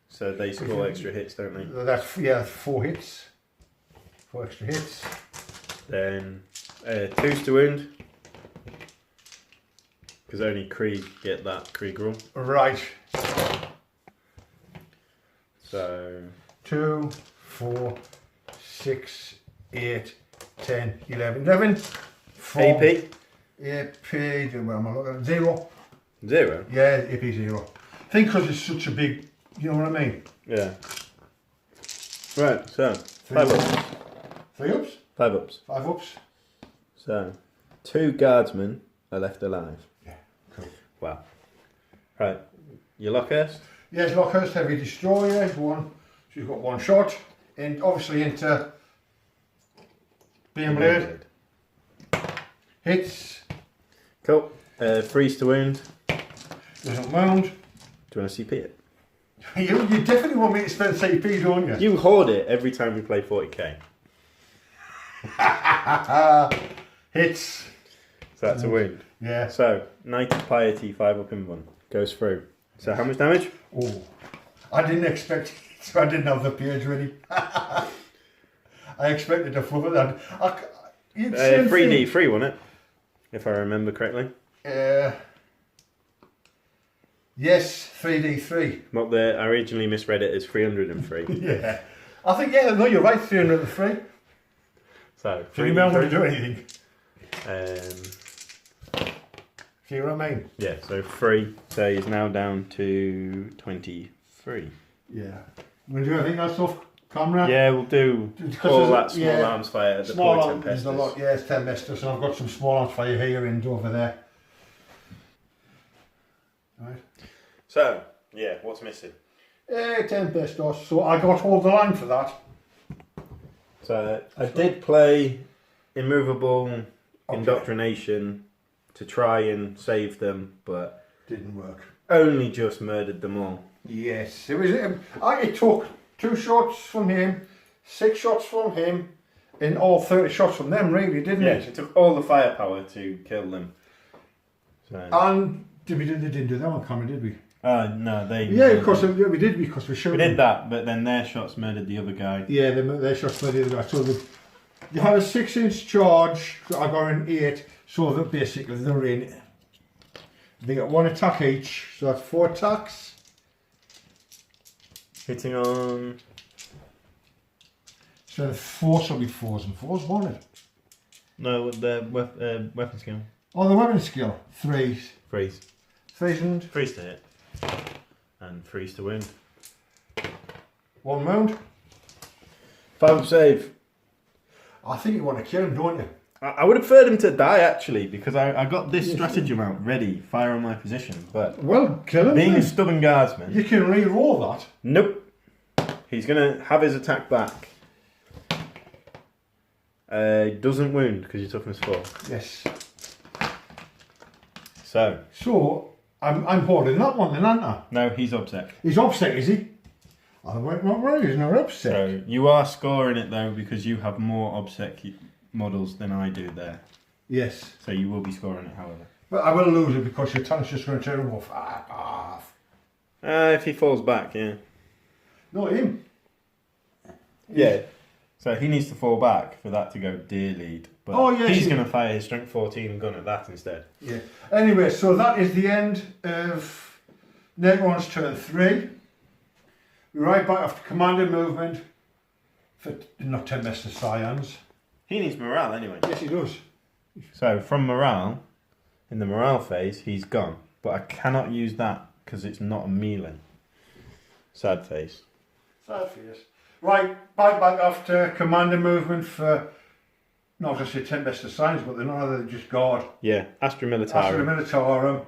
So they score extra hits, don't they? That's 4 hits. 4 extra hits. Then 2s to wound. Because only Krieg get that Krieg roll. Right. So 2, 4, 6, 8, 10, 11. 11. 4. AP? AP, where am I looking? 0. 0? Yeah, AP 0. I think because it's such a big, you know what I mean? Yeah. Right, so 5 ups. 3 ups? 5 ups. 5 ups. So 2 guardsmen are left alive. Yeah, cool. Wow. Right, your Lockhurst? Yes, Lockhurst, heavy destroyer, one. So you've got 1 shot, and obviously into beam blade. Hits. Cool. 3s to wound. Doesn't wound. Do you want to CP it? You definitely want me to spend CP, don't you? You hoard it every time we play 40k. Hits. So that's a wound. Yeah. So, Knight of Piety, 5 up in 1. Goes through. So how much damage? Oh, I didn't expect it, so I didn't have the page ready. I expected to flub it. 3d3, wasn't it? If I remember correctly. Yes, 3d3. What I originally misread it as 303. Yeah. I think, yeah, no, you're right, 303. So, Do you remember to do anything? See what I mean? Yeah, so 3. So he's now down to 23. Yeah. You want to do anything else off camera? Yeah, we'll do all that small arms fire at the small point arms, a lot, yeah, it's 10 mesters, and I've got some small arms fire here and over there. Right. So, yeah, what's missing? 10 pestos, so I got hold the line for that. So I did play Immovable Indoctrination to try and save them, but didn't work. Only just murdered them all. Yes, it was. It took 2 shots from him, 6 shots from him, and all 30 shots from them, really, didn't it? It took all the firepower to kill them. So. And we didn't do that on camera, did we? No, they. Yeah, because we did because we showed. We did that, but then their shots murdered the other guy. Yeah, their shots murdered the other guy. So you had a 6-inch charge. I got an 8, so that basically they're in. They got 1 attack each, so that's 4 attacks. Hitting on. So 4 shall be 4s and 4s, won't it? No, the weapon skill. Oh, the weapon skill 3s. 3s. Freezing. Freeze to hit. And freeze to wound. 1 wound. 5 save. I think you want to kill him, don't you? I would have preferred him to die actually, because I got this stratagem out ready, fire on my position, but Well, kill him. being then. a stubborn guardsman, You can re-roll that. nope. He's gonna have his attack back. Doesn't wound because your toughness 4. Yes. So I'm holding that one then, aren't I? no, he's obsec. He's offset, is he? I went not right. He's not upset. So you are scoring it though because you have more obsec models than I do there. Yes. So you will be scoring it, however. But I will lose it because your tank's just going to turn him off. Off. If he falls back, yeah. Not him. Yeah. So he needs to fall back for that to go deer lead. But Oh, yes, he's he- going to fire his strength 14 gun at that instead. Yeah. Anyway, so that is the end of Necron's turn 3. We're right back after commander movement for not 10 Master Scions. He needs morale anyway. Yes, he does. So from morale, in the morale phase, he's gone. But I cannot use that because it's not a melee. Sad face. Sad for you. Right, back after commander movement for, not just say 10 Master Scions, but they're none other than just guard. Yeah, Astra Militarm. Astra Militarm.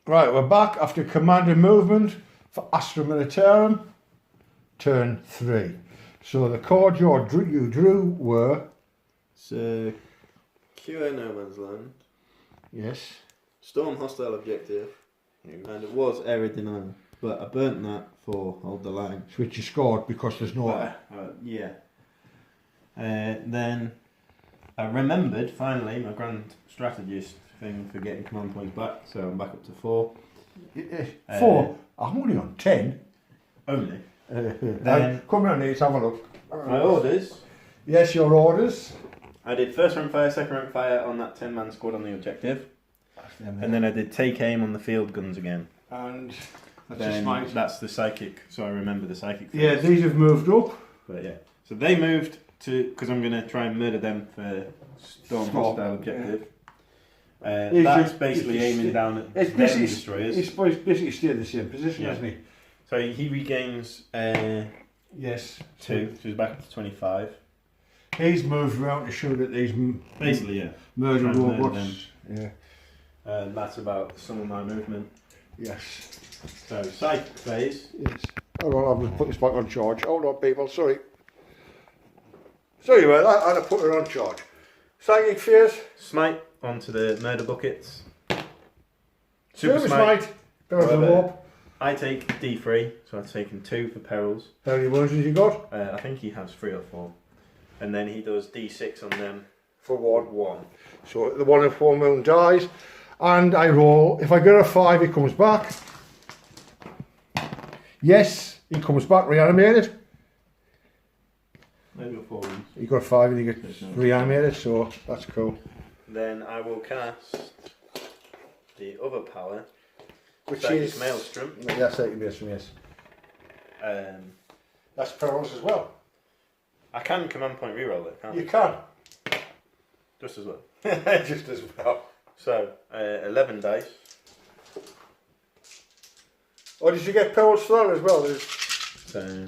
Right, we're back after commander movement for Astra Militarum, turn 3. So the cards you drew were... Secure no man's land. Yes. Storm hostile objective. And it was area denial. But I burnt that for hold the line. Which you scored because there's no... Yeah. Then I remembered finally my grand strategist thing for getting command points back, so I'm back up to 4. 4? I'm only on 10. Only. Then, come round here, let's have a look. My orders. Yes, your orders. I did first rank fire, second rank fire on that 10-man squad on the objective. And then I did take aim on the field guns again. And that's Then just mine. that's the psychic, so I remember the psychic thing. Yeah, these have moved up. But yeah. So they moved to, because I'm going to try and murder them for Storm hostile objective. That's basically aiming down at them destroyers. He's basically stayed in the same position, hasn't he? So he regains Yes. 2, so he's back up to 25. He's moved around to show that these Basically, yeah. murder Trying to murder robots. Yeah. That's about some of my movement. Yes. So psychic phase. Yes. Hold on, I'm going to put this back on charge. Hold on, people. Sorry. Sorry about that. I had to put it on charge. Psychic phase. Smite onto the murder buckets. Super smite. Barrels of warp. I take D3, so I've taken 2 for perils. How many wounds has he got? I think he has 3 or 4. And then he does D6 on them. For 1. So the 1 in 4 moon dies. And I roll. If I get a 5, he comes back. Yes, he comes back reanimated. Maybe 4 wounds. You got a 5 and you get reanimated, so that's cool. Then I will cast the other power, Which Psychic is Maelstrom. Yeah, Psychic Maelstrom, yes. That's perils as well. I can command point reroll it, can't You can. I? Just as well. Just as well. So, 11 dice. Or did you get perils for that as well? So,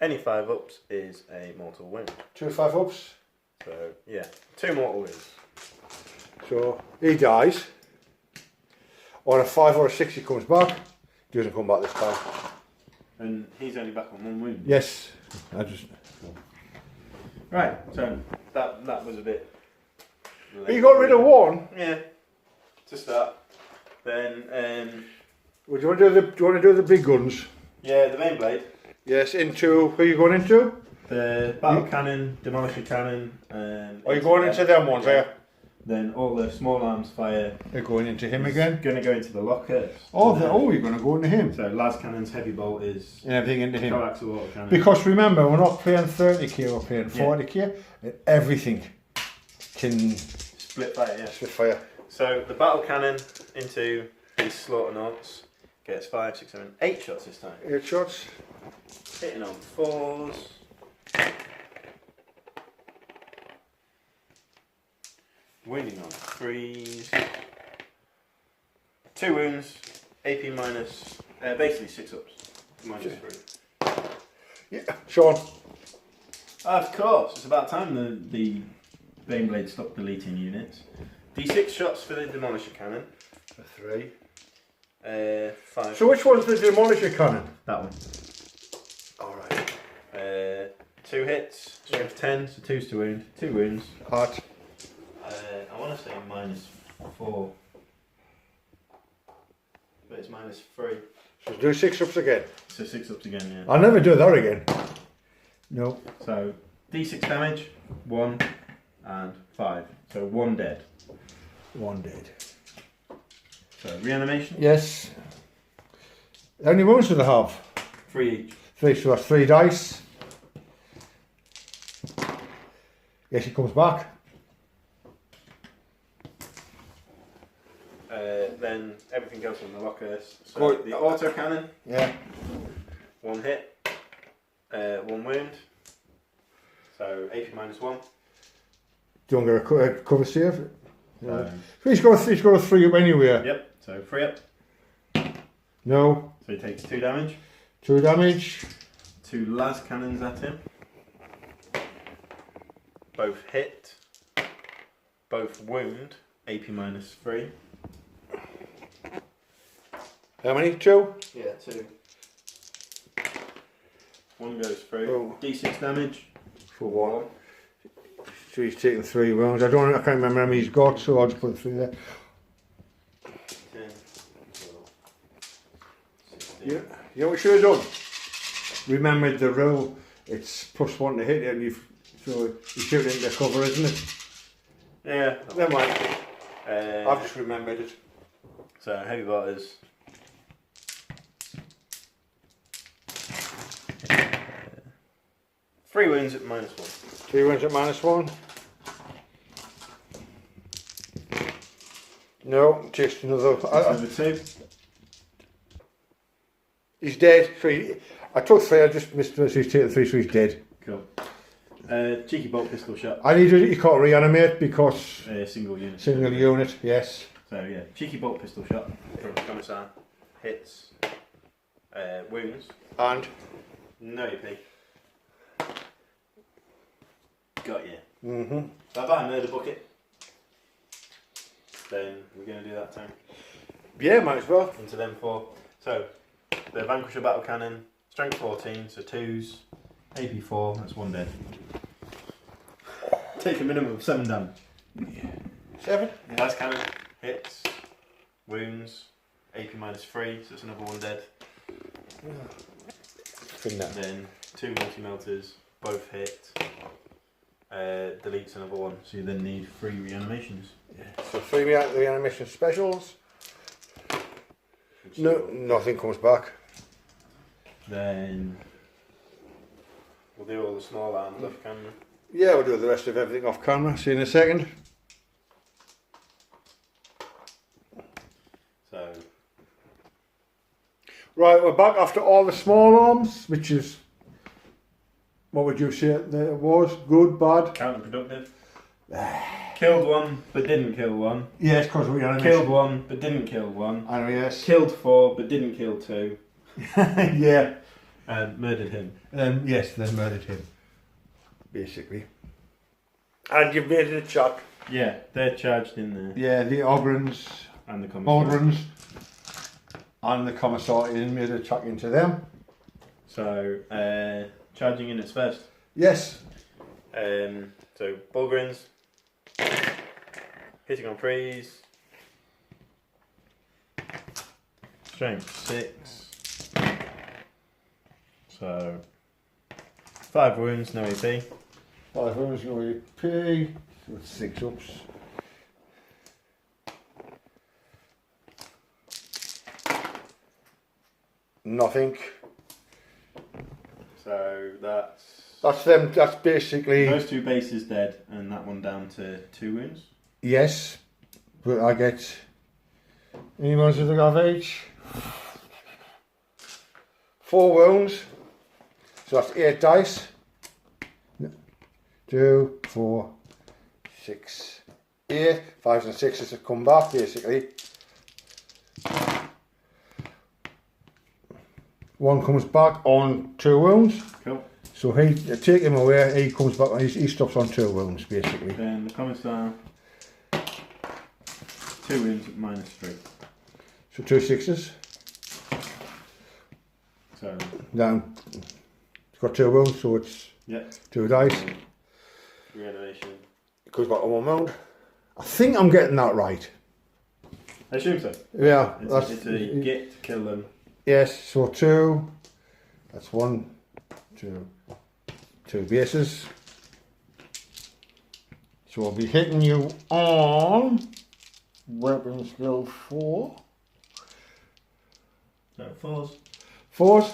any 5 ups is a mortal wound. 2 5 ups. So, yeah, 2 mortal wounds. So he dies. On a 5 or a 6 he comes back. He doesn't come back this time. And he's only back on 1 wound. Yes. I just... Right, so that was a bit... You got rid of 1. Yeah, to start. Then, Well, do you want to do the big guns? yeah, the main blade. Yes, into... Who are you going into? The battle cannon, demolisher cannon. Are you going into them ones, are you? Then all the small arms fire. They're going into him again. Going to go into the lockers. Oh, you're going to go into him. So las cannons, heavy bolt is And everything into him. coaxial water cannon. Because remember, we're not playing 30k, we're playing 40k. And everything can split fire, yeah. spit fire. So the battle cannon into these slaughter knots gets 5, 6, 7, 8 shots this time. 8 shots. Hitting on 4s. Wounding on 3s. 2 wounds, AP minus, basically 6 ups. Minus 3. Yeah, Sean. Of course, it's about time the Baneblade stopped deleting units. D6 shots for the Demolisher Cannon. A 3. 5. So which one's the Demolisher Cannon? That one. Alright. 2 hits, strength 10, so 2's to wound. 2 wounds. Heart. I want to say minus 4. But it's minus 3. So do 6 ups again. So 6 ups again, yeah. I'll never do that again. No. So D6 damage, 1 and 5. So 1 dead. 1 dead. So reanimation? Yes. How many wounds do they have? 3 each. 3, so that's 3 dice. Yes, he comes back. Then everything goes in the lockers. So Good. the auto cannon, Yeah. 1 hit, 1 wound. So AP minus 1. Don't get a cover save. So, He's got a 3 up anyway. yep, so 3 up. No. So he takes 2 damage. 2 damage. 2 las cannons at him. Both hit. Both wound. AP minus 3. How many? 2? Yeah, 2. 1 goes through. Oh. D6 damage. For 1. So he's taking 3 wounds. I can't remember how many he's got, so I'll just put 3 there. 10, 12, 16. Yeah. You know what we should have done? Remembered the rule. It's +1 to hit, and so you shoot into cover, isn't it? Yeah. Never mind. Uh, I've just remembered it. So heavy botters. 3 wounds at minus 1. 3 wounds at -1. No, just another. Over 2. He's dead. So I took 3. I just missed. So he's taken 3. So he's dead. Cool. Cheeky bolt pistol shot. I need to. You can't reanimate because Single unit. single unit. Yes. So yeah, cheeky bolt pistol shot from Commissar. Hits. Wounds. And No AP. Got you. mhm. So I buy a murder bucket. Then we're going to do that time. Yeah, might as well. Into them 4. So the Vanquisher battle cannon, strength 14, so 2s, AP 4, that's 1 dead. Take a minimum of 7 damage. 7. Las cannon, hits, wounds, AP minus 3, so it's another 1 dead. Then 2 multi-melters, both hit. Deletes another 1, so you then need 3 reanimations. So 3 reanimation specials. No, nothing comes back. Then we'll do all the small arms off camera. Yeah, we'll do the rest of everything off camera. See you in a second. So Right, we're back after all the small arms, which is, what would you say there was? Good, bad? counterproductive. Killed 1 but didn't kill 1. Yes, because we animation. Killed 1 but didn't kill 1. I know, yes. Killed 4 but didn't kill 2. Yeah. And murdered him. Yes, they murdered him. Basically. And you've made it a chuck. Yeah, they're charged in there. Yeah, the Ogrons, And the commissar. Aldrons, and the Commissar made a chuck into them. So charging units first. Yes. So Bulgrins. Hitting on 3s. Strength 6. So 5 wounds, no AP. 5 wounds, no EP. So it's 6 ups. Nothing. So that's That's them. That's basically. those 2 bases dead, and that one down to 2 wounds. Yes. But I get. Any ones with the garbage? 4 wounds. So that's 8 dice. 2, 4, 6, 8, 5s and 6s have come back basically. One comes back on 2 wounds. Cool. So he take him away, he comes back and he stops on 2 wounds basically. Then the commissar, 2 wounds at -3. So 2 6s. So Then it's got 2 wounds, so it's 2 dice. Reanimation. It goes back to 1 wound. I think I'm getting that right. I assume so. Yeah, It's a get to kill them. Yes, so 2. That's 1, 2, 2 bases. So I'll be hitting you on weapon skill 4. So 4s. 4s.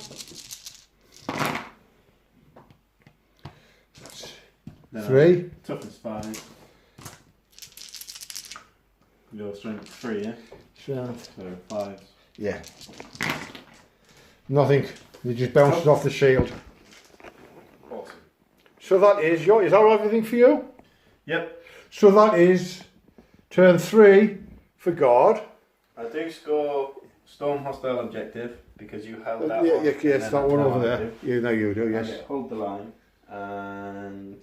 Then 3. Toughness 5. Your strength 3, yeah? Strength. So 5s. Yeah. Nothing. It just bounces off the shield. Awesome. So that is is that everything for you? Yep. So that is turn 3 for guard. I do score Storm Hostile Objective because you held that Yeah, one. yes, that one over there. You know you do, yes. Okay, hold the line. And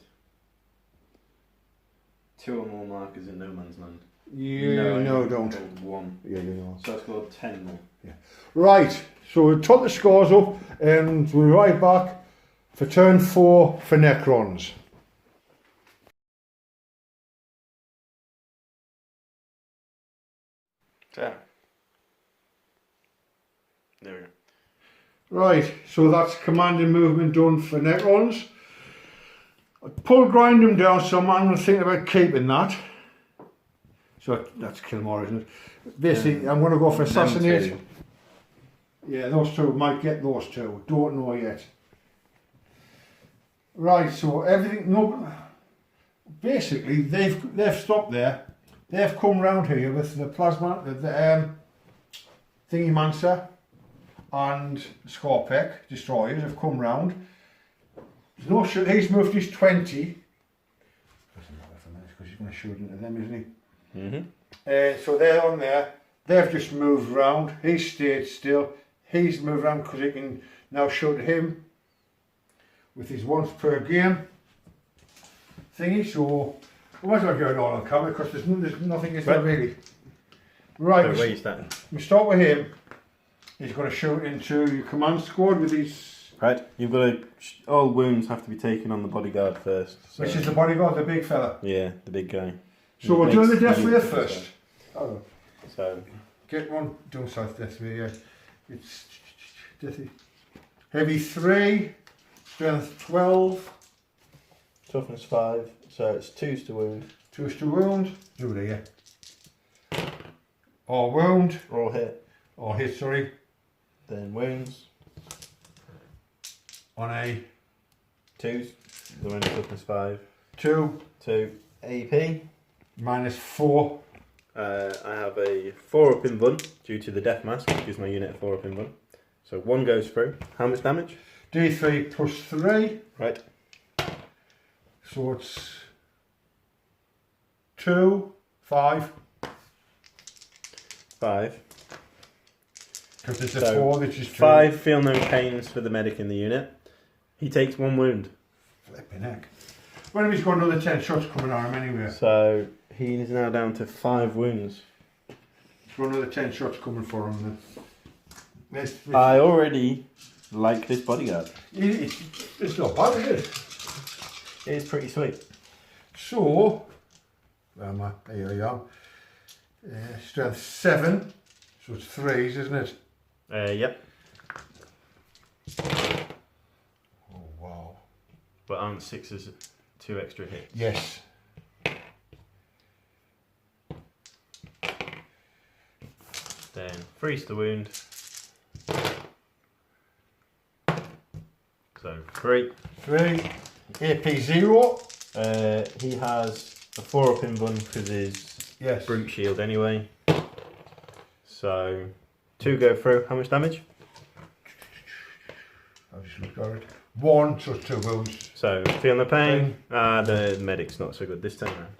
2 or more markers in no man's land. No, don't. Hold 1. Yeah, you know. So I scored 10 more. Yeah. Right, so we'll tot the scores up and we'll be right back for turn 4 for Necrons. So. There we go. Right, so that's command and movement done for Necrons. I pull grind them down, so I'm going to think about keeping that. So that's Kilmore, isn't it? Basically, I'm going to go for assassinate. Yeah, those 2 might get those 2. Don't know yet. Right, so everything. No, basically they've stopped there. They've come round here with the plasma, the thingy mancer and Scorpec destroyers have come round. There's no shoot. He's moved his 20. Doesn't matter for minutes because he's going to shoot into them, isn't he? So they're on there. They've just moved round. He's stayed still. He's moved round because he can now shoot him with his once per game thingy. So we might as well go it all on camera because there's nothing is there really. Right, So where you starting? we start with him. He's going to shoot into your command squad with his. Right, you've got to. All wounds have to be taken on the bodyguard first. So. Which is the bodyguard, the big fella. Yeah, the big guy. So we're doing the death wheel first. Oh. So. Get one, don't south death wheel, yeah. It's deathy. Heavy 3, strength 12. Toughness 5, so it's 2s to wound. 2s to wound. Do it here. Or wound. Or hit. Or hit, sorry. Then wounds. On a 2s. The wound toughness 5. 2. 2. AP. Minus 4. I have a 4 up in Vun due to the death mask, which gives my unit a 4 up in Vun. So 1 goes through. How much damage? D3 plus 3. Right. So it's 2, 5. 5. Because it's a So 4, which is 2. 5 feel no pains for the medic in the unit. He takes 1 wound. Flipping heck. When have he's got another 10 shots coming on him anyway? So he is now down to 5 wounds. He's got another 10 shots coming for him then. I already like this bodyguard. It's not bad, is it? It is pretty sweet. So, where am I? Here you are. Strength 7, so it's 3s, isn't it? Yep. Oh wow. But aren't 6s 2 extra hits? Yes. Then 3's the wound. So 3. 3. AP 0. He has a 4 up in Vun because his Yes. brute shield anyway. So 2 go through. How much damage? I've just looked at it. 1, so it's 2 wounds. So feel no pain. The medic's not so good this time around.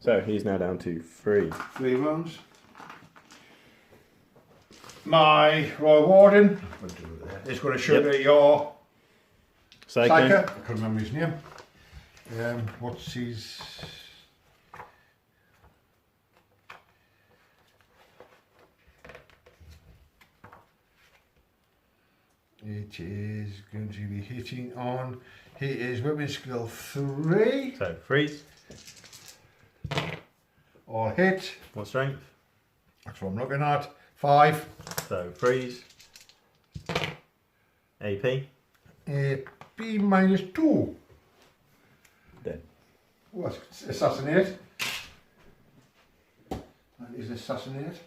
So he's now down to 3. 3 wounds. My Royal Warden is going to shoot at your Psyker. I can't remember his name. What's his... It is going to be hitting on... He is weapon skill 3. So freeze. Or hit. What strength? That's what I'm looking at. 5. So freeze. AP. AP minus 2. Dead. What? Assassinate. That is assassinate.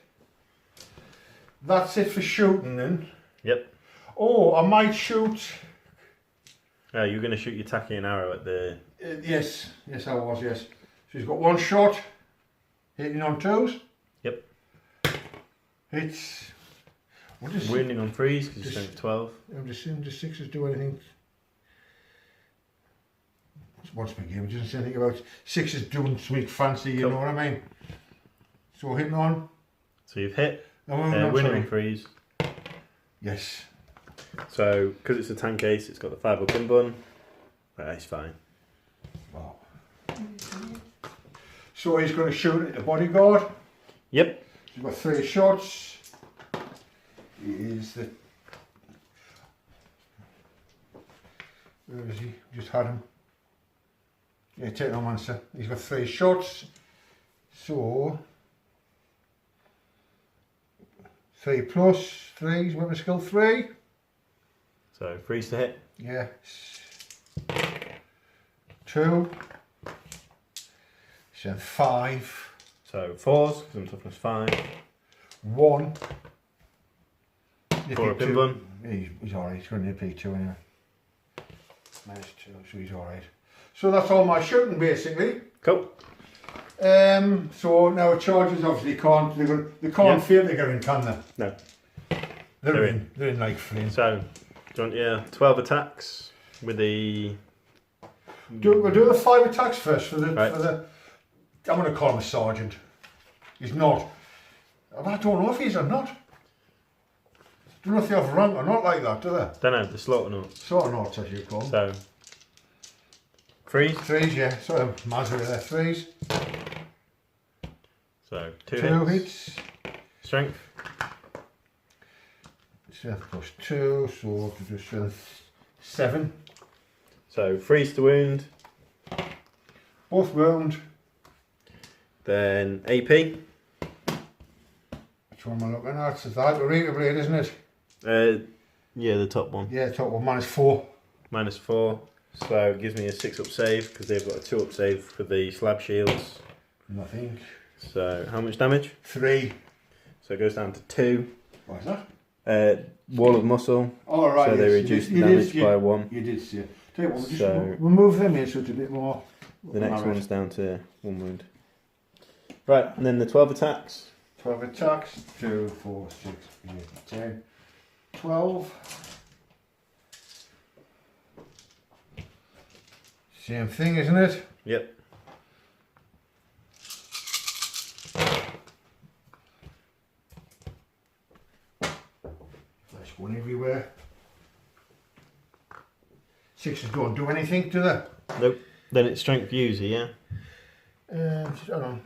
That's it for shooting then. Yep. Oh, I might shoot. Oh, you're going to shoot your tacky and arrow at the... Yes, I was, yes. So he's got 1 shot, hitting on 2s. Yep. It's... Wounding on 3s because you're strength 12. I'm just seeing the 6s do anything. What's my game? It doesn't say anything about 6s doing something fancy, you know what I mean? So hitting on. So you've hit. No, wounding on 3s. Yes. So, because it's a tank ace, it's got the 5 up in bun. It's fine. Wow. So he's going to shoot at the bodyguard. Yep. He's got 3 shots. He is the... Where is he? Just had him. Yeah, take no answer. He's got 3 shots. So... 3 plus 3, weapon skill 3. So freeze to hit. Yes. 2. So 5. So 4s, because I'm toughness 5. 1. 4 up in bun. He's alright, he's going to hit P2 anyway. Minus 2, so he's alright. So that's all my shooting basically. Cool. So now charges obviously they can't fail to get in, can they? No. They're in like flame. So, do you want your 12 attacks with the... We'll do the 5 attacks first for the... Right. I'm going to call him a sergeant. He's not. I don't know if he's or not. Don't know if they have rank or not like that, do they? Don't know, the slaughter notes. Slaughter notes, as you call them. So, freeze. 3s, yeah. So, Mazda there, 3s. So, 2 hits. Strength. Strength plus 2, so to do strength 7. So, freeze to wound. Both wound. Then AP. Which one am I looking at? It's the Hyperita Blade, isn't it? Yeah, the top one. Yeah, top one, minus 4. Minus 4. So, it gives me a 6 up save, because they've got a 2 up save for the slab shields. Nothing. So, how much damage? 3. So, it goes down to 2. What is that? Wall of muscle. Oh, right. So, they reduce the damage by 1. You did see it. Tell you what, So, we'll move them in so it's a bit more. The next one's down to 1 wound. Right, and then the 12 attacks. 12 attacks. 2, 4, 6, 8, 10, 12. Same thing, isn't it? Yep. Flash going everywhere. 6s don't do anything, do they? Nope. Then it's strength user, yeah? Hold on.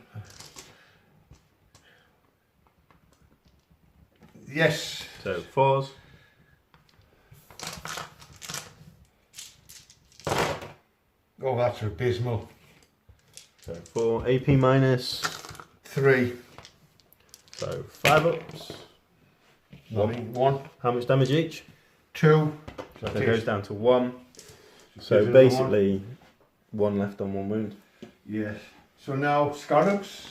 Yes. So 4s. Oh, that's abysmal. So 4. AP minus. 3. So 5 ups. 1. How much damage each? 2. So it goes down to 1. So gives it basically 1 left on 1 wound. Yes. So now Scarabs.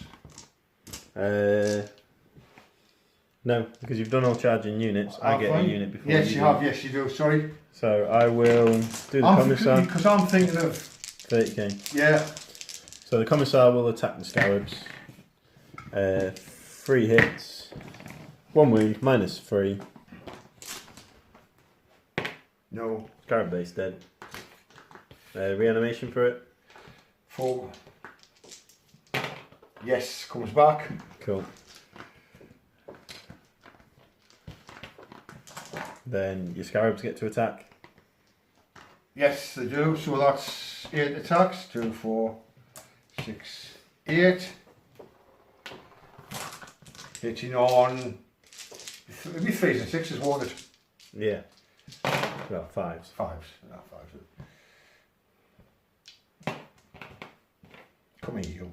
No, because you've done all charging units. I get a unit before Yes, you you do. have. Yes, you do. Sorry. So I will do the commissar. Because I'm thinking of 30k. Yeah. So the commissar will attack the scarabs. 3 hits. 1 wound, minus 3. No. Scarab base dead. Reanimation for it. 4. Yes, comes back. Cool. Then your scarabs get to attack. Yes, they do. So that's 8 attacks. 2, 4, 6, 8. Hitting on. It'd be 3s and 6s, won't it? Yeah. Well, 5s. 5s. No, 5s. Come here, you.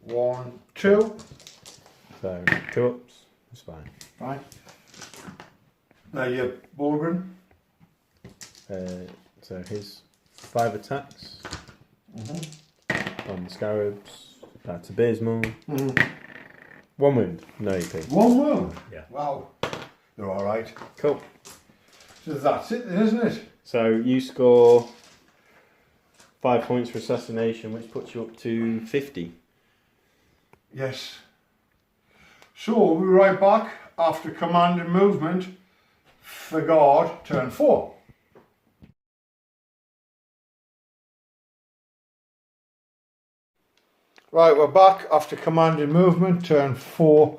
1, 2. So 2 ups. It's fine. Fine. Now your Bulgren. So his 5 attacks on the scarabs. That's abysmal. 1 wound. No EP. 1 wound. Yeah. Wow. They're all right. Cool. So that's it, then, isn't it? So you score 5 points for assassination, which puts you up to 50. Yes. So we'll be right back after command and movement for guard, turn 4. Right, we're back after command and movement, turn 4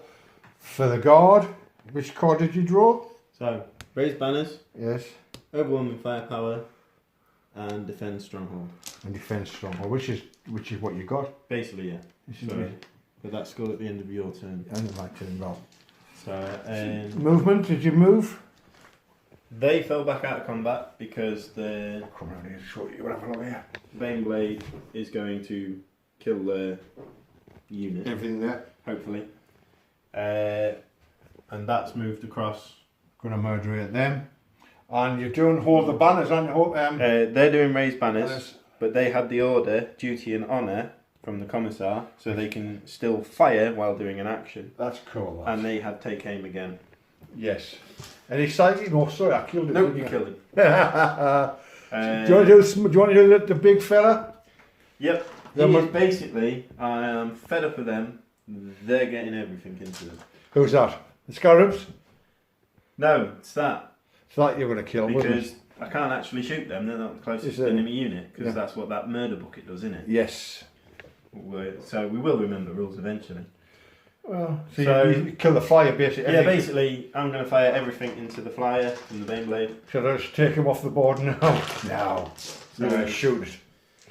for the guard. Which card did you draw? So, raise banners, Yes. overwhelming firepower, and defend stronghold. And defence stronghold, which is what you got. Basically, yeah. This is Sorry. But that's scored at the end of your turn. and my turn well. So, Movement, did you move? they fell back out of combat because the Come around here, show you, have a look here. Baneblade is going to kill the unit, Everything there. hopefully. And that's moved across. Gonna murder them. And you're doing hold the banners, aren't you? They're doing raised banners, Banners. but they had the order, duty and honour from the commissar, so they can still fire while doing an action. That's cool. That. And they had take aim again. Yes. Any psychic? No, sorry, I killed it. Nope, didn't you I? killed him. Do you want to do the big fella? Yep. Then He what- is basically, I am fed up with them. They're getting everything into them. Who's that? The Scarabs? No, it's that. It's that you're going to kill, wasn't it? Because I can't actually shoot them. They're not the closest Is it? enemy unit. Because Yeah. that's what that murder bucket does, isn't it? Yes. So we will remember rules eventually. Well, So- you kill the flyer basically. Yeah, basically, I'm going to fire everything into the flyer from the Baneblade. Should I just take him off the board now? No. You're going to shoot it.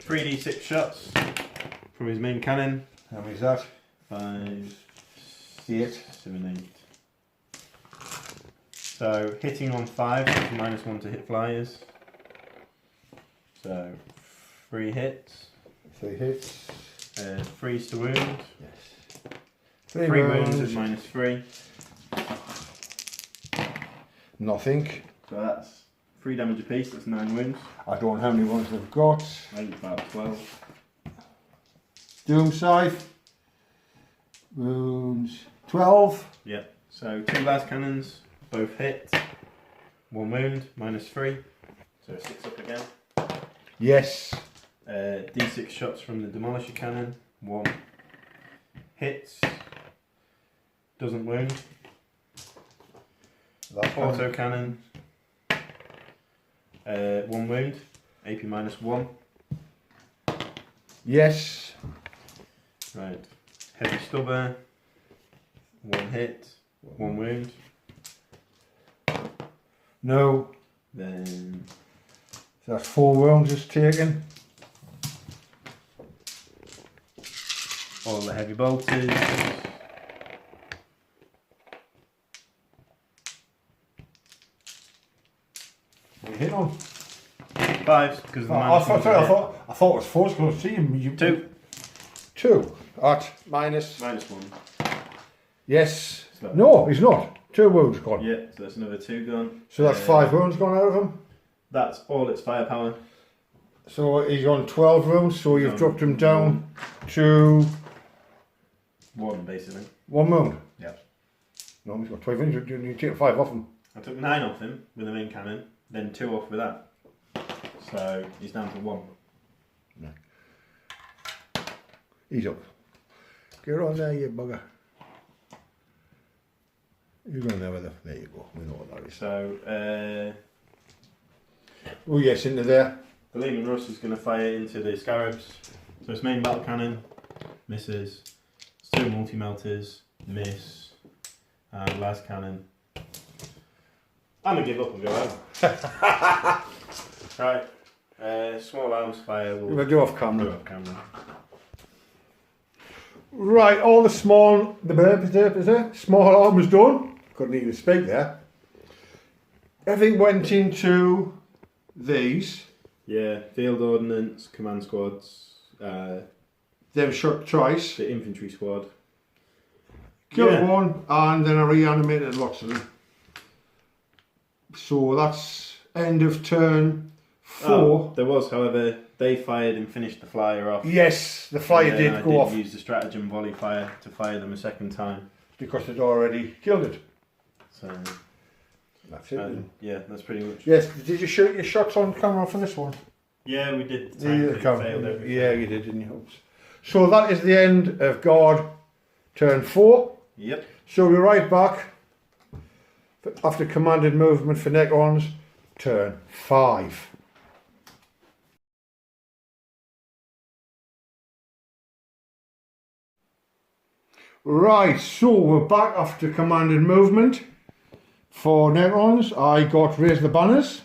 3d6 shots from his main cannon. How many's that? 5, 8. 7, 8. So hitting on 5 is -1 to hit flyers. So 3 hits. 3 hits. 3's to wound. Yes. 3 wounds is -3. Nothing. So that's 3 damage apiece. That's 9 wounds. I don't know how many ones they've got. I think about 12. Doom Scythe. Wounds. 12. Yeah. So 2 las cannons, both hit. 1 wound, -3. So 6 up again. Yes. D6 shots from the demolisher cannon. 1 hits. Doesn't wound. That Auto cannon. 1 wound. AP -1. Yes. Right. Heavy stubber. 1 hit. 1 wound. No. Then So that's 4 wounds it's taken. all the heavy bolters. We hit on. 5s because of the I -1 thought to hit. it was 4 because see him. 2. 2. At minus. -1. Yes. So- No, he's not. 2 wounds gone. Yeah, so that's another 2 gone. So that's 5 wounds gone out of him. That's all its firepower. So he's on 12 wounds. So you've dropped him down to 1 basically. 1 wound. Yeah. No, he's got 12 wounds. You take 5 off him. I took 9 off him with the main cannon, then 2 off with that. So he's down to 1. He's up. Get on there, you bugger. You're going there with there you go. We know what that is. So Oh yes, into there. The Lehman Russ is going to fire into the Scarabs. So it's main battle cannon, misses. It's 2 multi-melters, miss. And last cannon. I'm going to give up and go home. Right. Small arms fire. We'll do off camera. Do off camera. Right, all the small arms done. Couldn't even speak there. Everything went into these. Yeah, field ordnance, command squads, They were shot twice. the infantry squad. Killed one, and then I reanimated lots of them. So that's end of turn 4. Oh, there was, however, they fired and finished the flyer off. Yes, the fire And did then go I off did use the stratagem volley fire to fire them a second time. because they'd already killed it. So That's it. then. yeah, that's pretty much. Yes, did you shoot your shots on camera for this one? Yeah, we did. Yeah, Failed everything. yeah, you did, didn't you? So that is the end of guard turn 4. Yep. So we're right back after commanded movement for Necrons, turn 5. Right, so we're back after commanded movement for Necrons. I got raise the banners,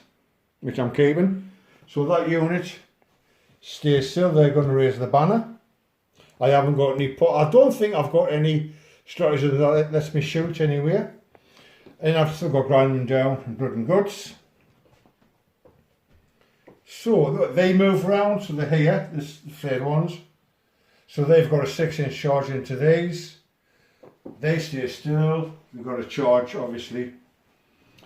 which I'm keeping. So that unit stays still, they're going to raise the banner. I haven't got any, I don't think I've got any strategy that lets me shoot anywhere. And I've still got grinding down and blood and guts. So they move around, so they're here, the third ones. So they've got a 6-inch charge into these. They stay still, they've got a charge obviously.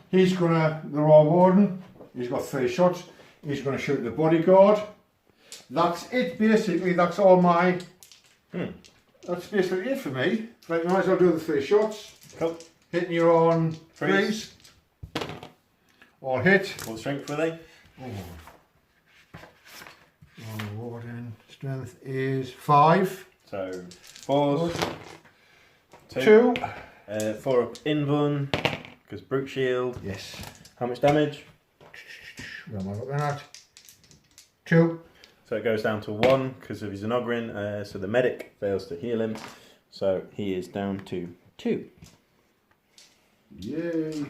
He's gonna, the Raw Warden, he's got 3 shots. He's gonna shoot the bodyguard. That's it basically, that's all my, that's basically it for me. Right, might as well do the 3 shots. Cool. Hitting you on 3s. Or hit. What strength were they? Warden strength is 5. So 4s. 2. 4 up invuln, because brute shield. Yes. How much damage? What am I looking at? 2. So it goes down to 1 because of his Ogrin. So the medic fails to heal him. So he is down to 2. Yay.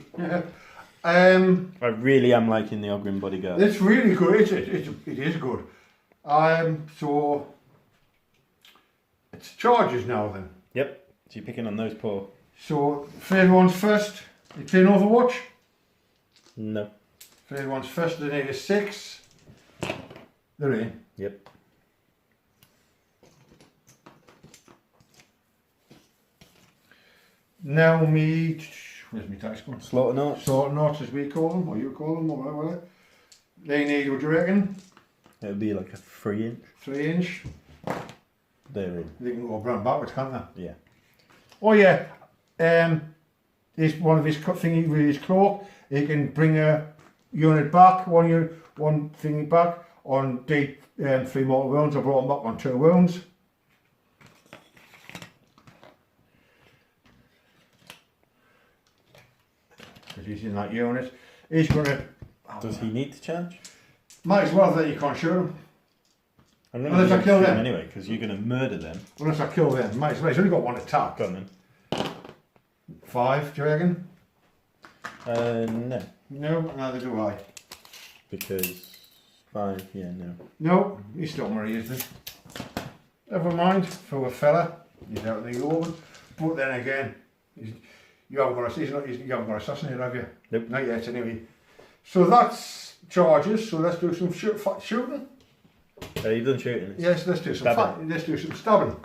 I really am liking the Ogrin bodyguard. It's really good. It is good. So it's charges now then. Yep. So you're picking on those poor. So third one's first. It's in Overwatch. No. Third one's first. They need a 6. They're in. Yep. Now where's my dice going? Slaughter knots. Slaughter knots as we call them, or you call them, or whatever. They need, what do you reckon? It would be like a 3-inch. 3-inch. They're in. They can go round backwards, can't they? Yeah. Oh yeah. This one of his thingy with his cloak. He can bring a unit back, one thing back on 3 mortal wounds. I brought him back on 2 wounds. Because he's in that unit. He's gonna. Does he need to charge? Might as well, then you can't shoot him. I'm Unless I kill them. anyway, because you're going to murder them. Unless I kill them. Might as well. He's only got 1 attack. Go on then. 5, do you reckon? No. No, neither do I. Because 5, yeah, no. No, he's still where he is then. Never mind, for a fella, he's out in the open. But then again, you haven't got to assassinate, have you? Nope. Not yet, anyway. So that's charges, so let's do some shooting. You've done shooting. Yes, let's do some Stabbing. let's do some stabbing.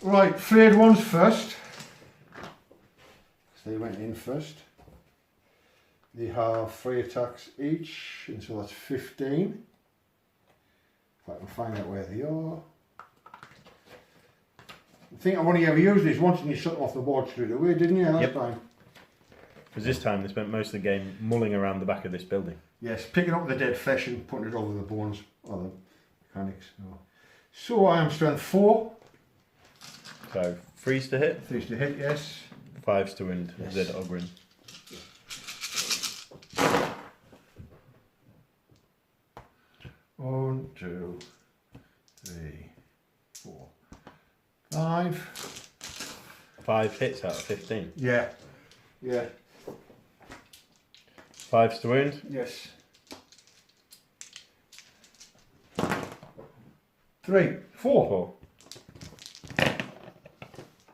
Right, frayed ones first. So they went in first. They have 3 attacks each, and so that's 15. If I can find out where they are. I think I've only ever used these once and you shut them off the board straight away, didn't you, last time? Because this time they spent most of the game mulling around the back of this building. Yes, picking up the dead flesh and putting it over the bones, or the mechanics. So I am strength 4. So 3's to hit, 3's to hit, yes. 5's to wound. Yes. Zed Ogrin. 5. 5 hits out of 15. Yeah. Yeah. 5's to wound. Yes. 3, 4.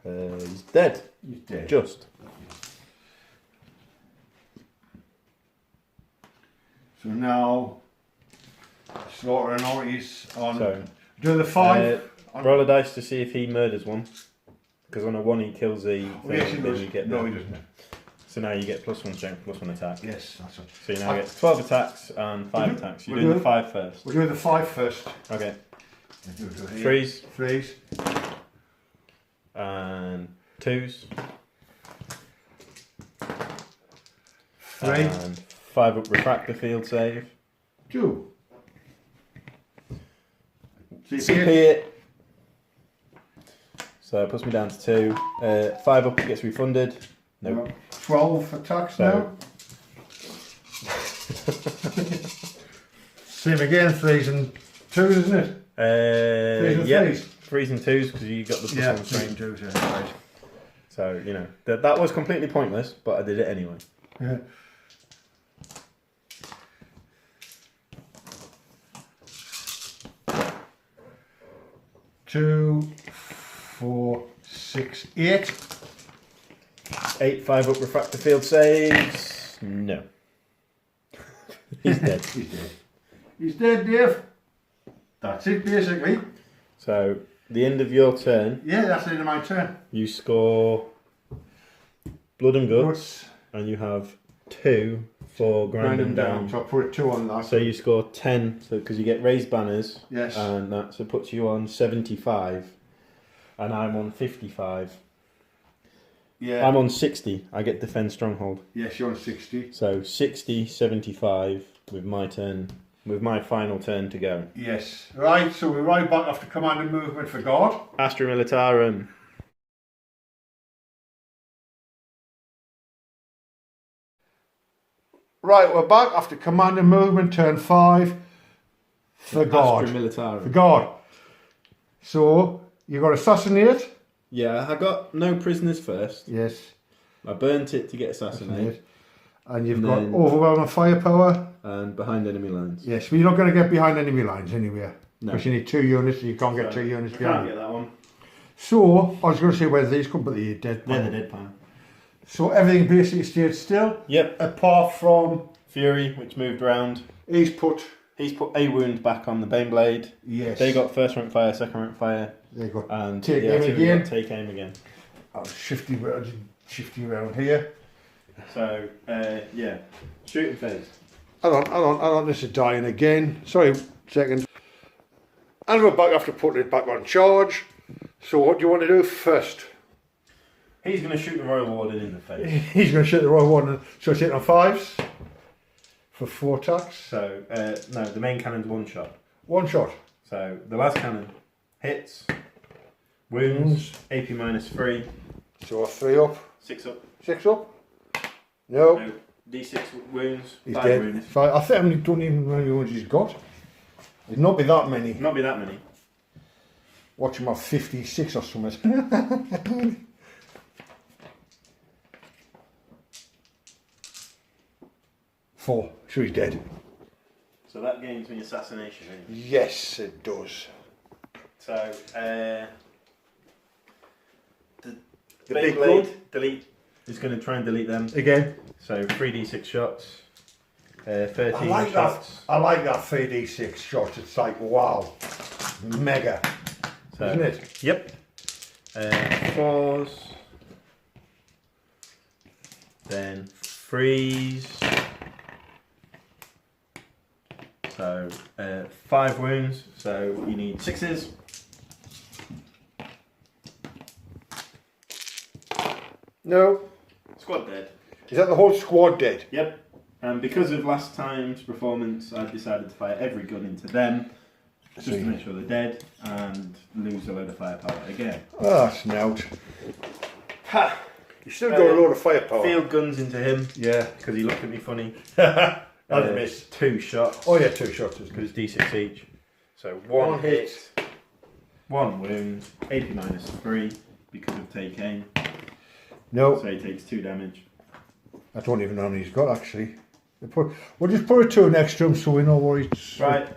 4. He's dead. He's dead. Just. So now, slaughter and orties on. So, Do the 5. roll a dice to see if he murders one. Because on a 1 he kills the thing, Yes, he then does. you get No, the- he doesn't. So now you get +1 strength, +1 attack. Yes, that's it. So you now get 12 attacks and 5 attacks. You're doing the 5 first. We'll do the 5 first. Okay. We'll do here. 3s 3s. and 2s. 3. And 5 up refractor field save. 2. CP it. So it puts me down to 2. 5 up gets refunded. Nope. 12 attacks So- now. Same again, 3s and 2s, isn't it? 3s and Yeah, 3s. 3s and 2s because you got the +1 3s strength. and 2s, yeah. Right. So, you know, that was completely pointless, but I did it anyway. Yeah. Two, 4, 6, 8. 8, 5 up refractor field saves. No. He's dead. He's dead. He's dead, Dave. That's it, basically. So, the end of your turn, Yeah, that's the end of my turn. you score blood and guts, Guts. and you have 2 for grinding down. So I put a 2 on that. So you score 10, so because you get raised banners, Yes. and that so puts you on 75, and I'm on 55. Yeah. I'm on 60. I get defend stronghold. Yes, you're on 60. So 60, 75 with my turn, with my final turn to go. Yes. Right, so we're right back after command and movement for God. Astra Militarum. Right, we're back after command and movement, turn 5 for God. Astra Militarum. For God. So, you got assassinate. Yeah, I got no prisoners first. Yes. I burnt it to get assassinated. And you've And got then- overwhelming firepower. And behind enemy lines. Yes, but you're not going to get behind enemy lines anywhere. No. Because you need 2 units and you can't get So, 2 units I can't behind. get that one. So, I was going to say where these come, but they're dead. They're the dead pile. So everything basically stayed still, Yep. apart from Fury, which moved round. he's put. He's put a wound back on the Baneblade. Yes. They got first rank fire, second rank fire, They got. and Take the aim artillery again. got take aim again. I'll shift you around here. So, yeah, shooting phase. Hang on, this is dying again. Sorry, second. And we're back after putting it back on charge. So what do you want to do first? He's going to shoot the Royal Warden in the face. He's going to shoot the right one. So it's hitting on 5s for 4 attacks. So, no, the main cannon's 1 shot. 1 shot. So, the last cannon hits, wounds, AP -3, So 3 up, 6 up, 6 up. No, no, D6 wounds, he's 5 dead. wounds. 5. I think I don't even know how many wounds he's got. It'd not be that many. Not be that many. Watch him have 56 or something. 4. So he's dead. So that gains me assassination. Anyway. Yes, it does. So, the big Beyblade, blood? delete, is going to try and delete them. Again. So 3d6 shots, 13 I like shots. that. I like that 3d6 shot. It's like wow, mega, So, isn't it? Yep. 4s, then 3s. So 5 wounds. So you need 6s. No. Squad dead. Is that the whole squad dead? Yep. And because of last time's performance, I decided to fire every gun into them, just to make sure they're dead and lose a load of firepower again. Ah, snout. Ha! You still got a load of firepower. Field guns into him Yeah. because he looked at me funny. I'd miss. 2 shots. Oh yeah, 2 shots. Isn't Because it? it's D6 each. So one One hit, hit. 1 wound, AP -3 because of take aim. No. So he takes 2 damage. I don't even know how many he's got actually. We'll just put a 2 next to him so we know what he's... Right,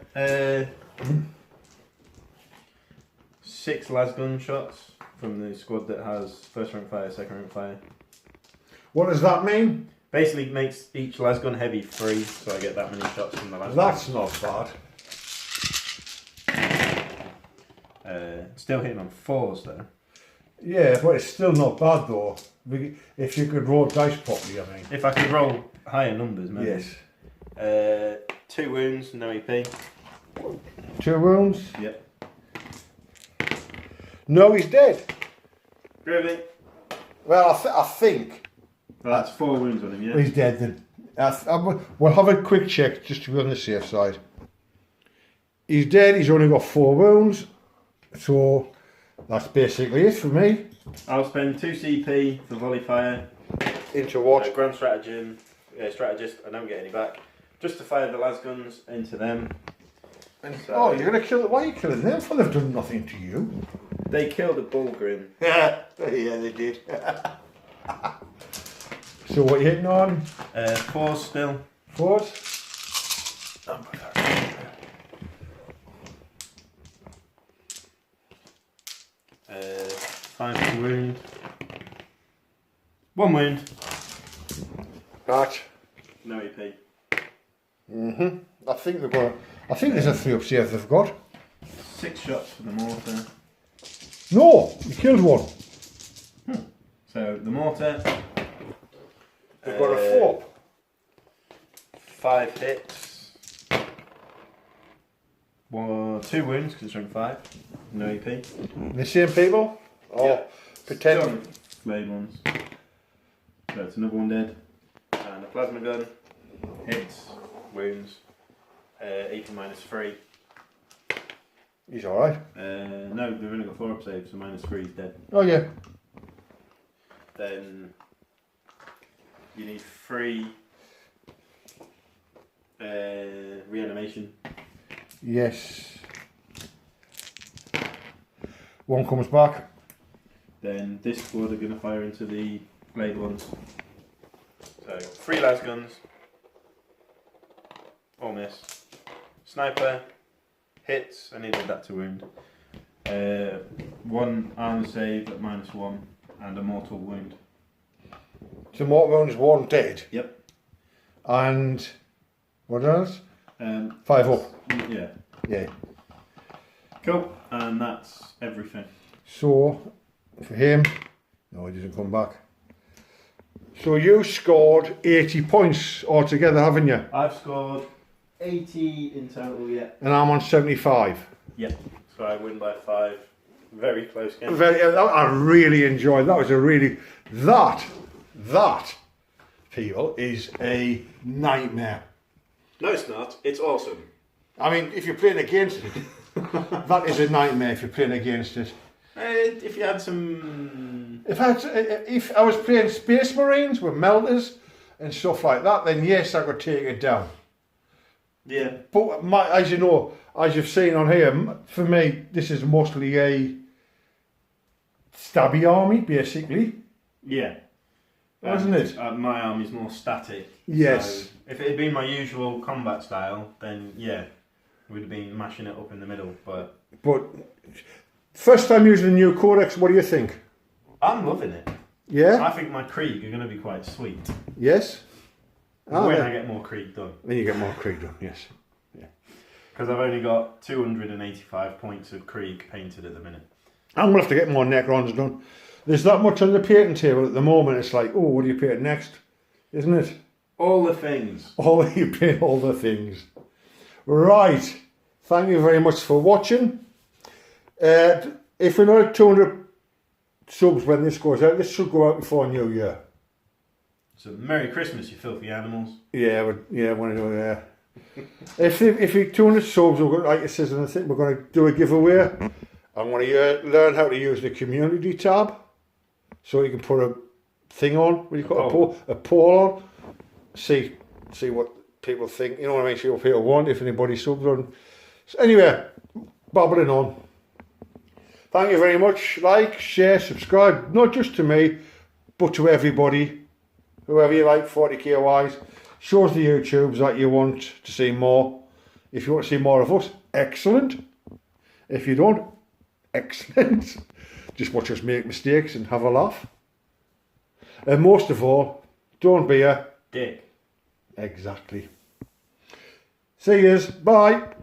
6 lasgun shots from the squad that has first rank fire, second rank fire. What does that mean? Basically makes each lasgun heavy 3, so I get that many shots from the lasgun. That's not bad. Still hitting on 4s though. Yeah, but it's still not bad though. If you could roll dice properly, I mean. If I could roll higher numbers, maybe. Yes. 2 wounds, no EP. 2 wounds? Yep. No, he's dead. Really? Well, I think Well, that's 4 wounds on him, yeah? he's dead then. We'll have a quick check just to be on the safe side. He's dead, he's only got 4 wounds. So that's basically it for me. I'll spend 2 CP for volley fire. Into what? Grand strategist, I don't get any back. Just to fire the lasguns into them. So Oh, you're going to kill... Why are you killing them for? They've done nothing to you. they killed a bullgrin. Yeah, they did. So what are you hitting on? 4 still. 4s? 5 wound. 1 wound. Right. No EP. I think they've got... I think there's a 3 up here they've got. 6 shots for the mortar. No, you killed one. So the mortar. They've got a 4. 5 hits. 2 wounds because it's rank 5. No EP. The same people? Oh, Yeah. pretend. Some blade ones. So it's another one dead. And a plasma gun. Hits. Wounds. AP -3. He's alright. No, they've only got 4 up saves, so -3 is dead. Oh yeah. Then you need 3 reanimation. Yes. 1 comes back. Then this squad are going to fire into the blade ones. So 3 lasguns. All miss. Sniper. Hits. I needed that to wound. 1 armor save at -1 and a mortal wound. So mortal wound is 1 dead. Yep. And what else? 5 up. Yeah. Yeah. Cool. And that's everything. So for him, no, he doesn't come back. So you scored 80 points altogether, haven't you? I've scored 80 in total, yeah. And I'm on 75. Yep. So I win by 5. Very close game. I really enjoyed that. Was a really that people is a nightmare. No, it's not. It's awesome. I mean, if you're playing against it, that is a nightmare. If you're playing against it, If you had some... if I was playing Space Marines with melters and stuff like that, then yes, I could take it down. Yeah. But as you know, as you've seen on here, for me, this is mostly a stabby army, basically. Yeah. Isn't it? My army's more static. Yes. So if it had been my usual combat style, then yeah, we'd have been mashing it up in the middle. But first time using the new codex, what do you think? I'm loving it. Yeah? I think my Krieg are going to be quite sweet. Yes? When I get more Krieg done. Then you get more Krieg done, yes. Yeah. Because I've only got 285 points of Krieg painted at the minute. I'm going to have to get more Necrons done. There's that much on the painting table at the moment, it's like, oh, what do you paint next? Isn't it? All the things. You paint all the things. Right. Thank you very much for watching. If we're not at 200 subs when this goes out, this should go out before New Year. So Merry Christmas, you filthy animals. Yeah, when I do yeah. If we 200 subs, like it says in the thing, we're going to do a giveaway. I want to learn how to use the community tab, so you can put a thing on. What do you call a poll on? See what people think. You know what I mean? See what people want. If anybody subs on. So anyway, babbling on. Thank you very much. Like, share, subscribe, not just to me, but to everybody. Whoever you like, 40k wise. Shows the YouTubes that you want to see more. If you want to see more of us, excellent. If you don't, excellent. Just watch us make mistakes and have a laugh. And most of all, don't be a dick. Exactly. See yous. Bye.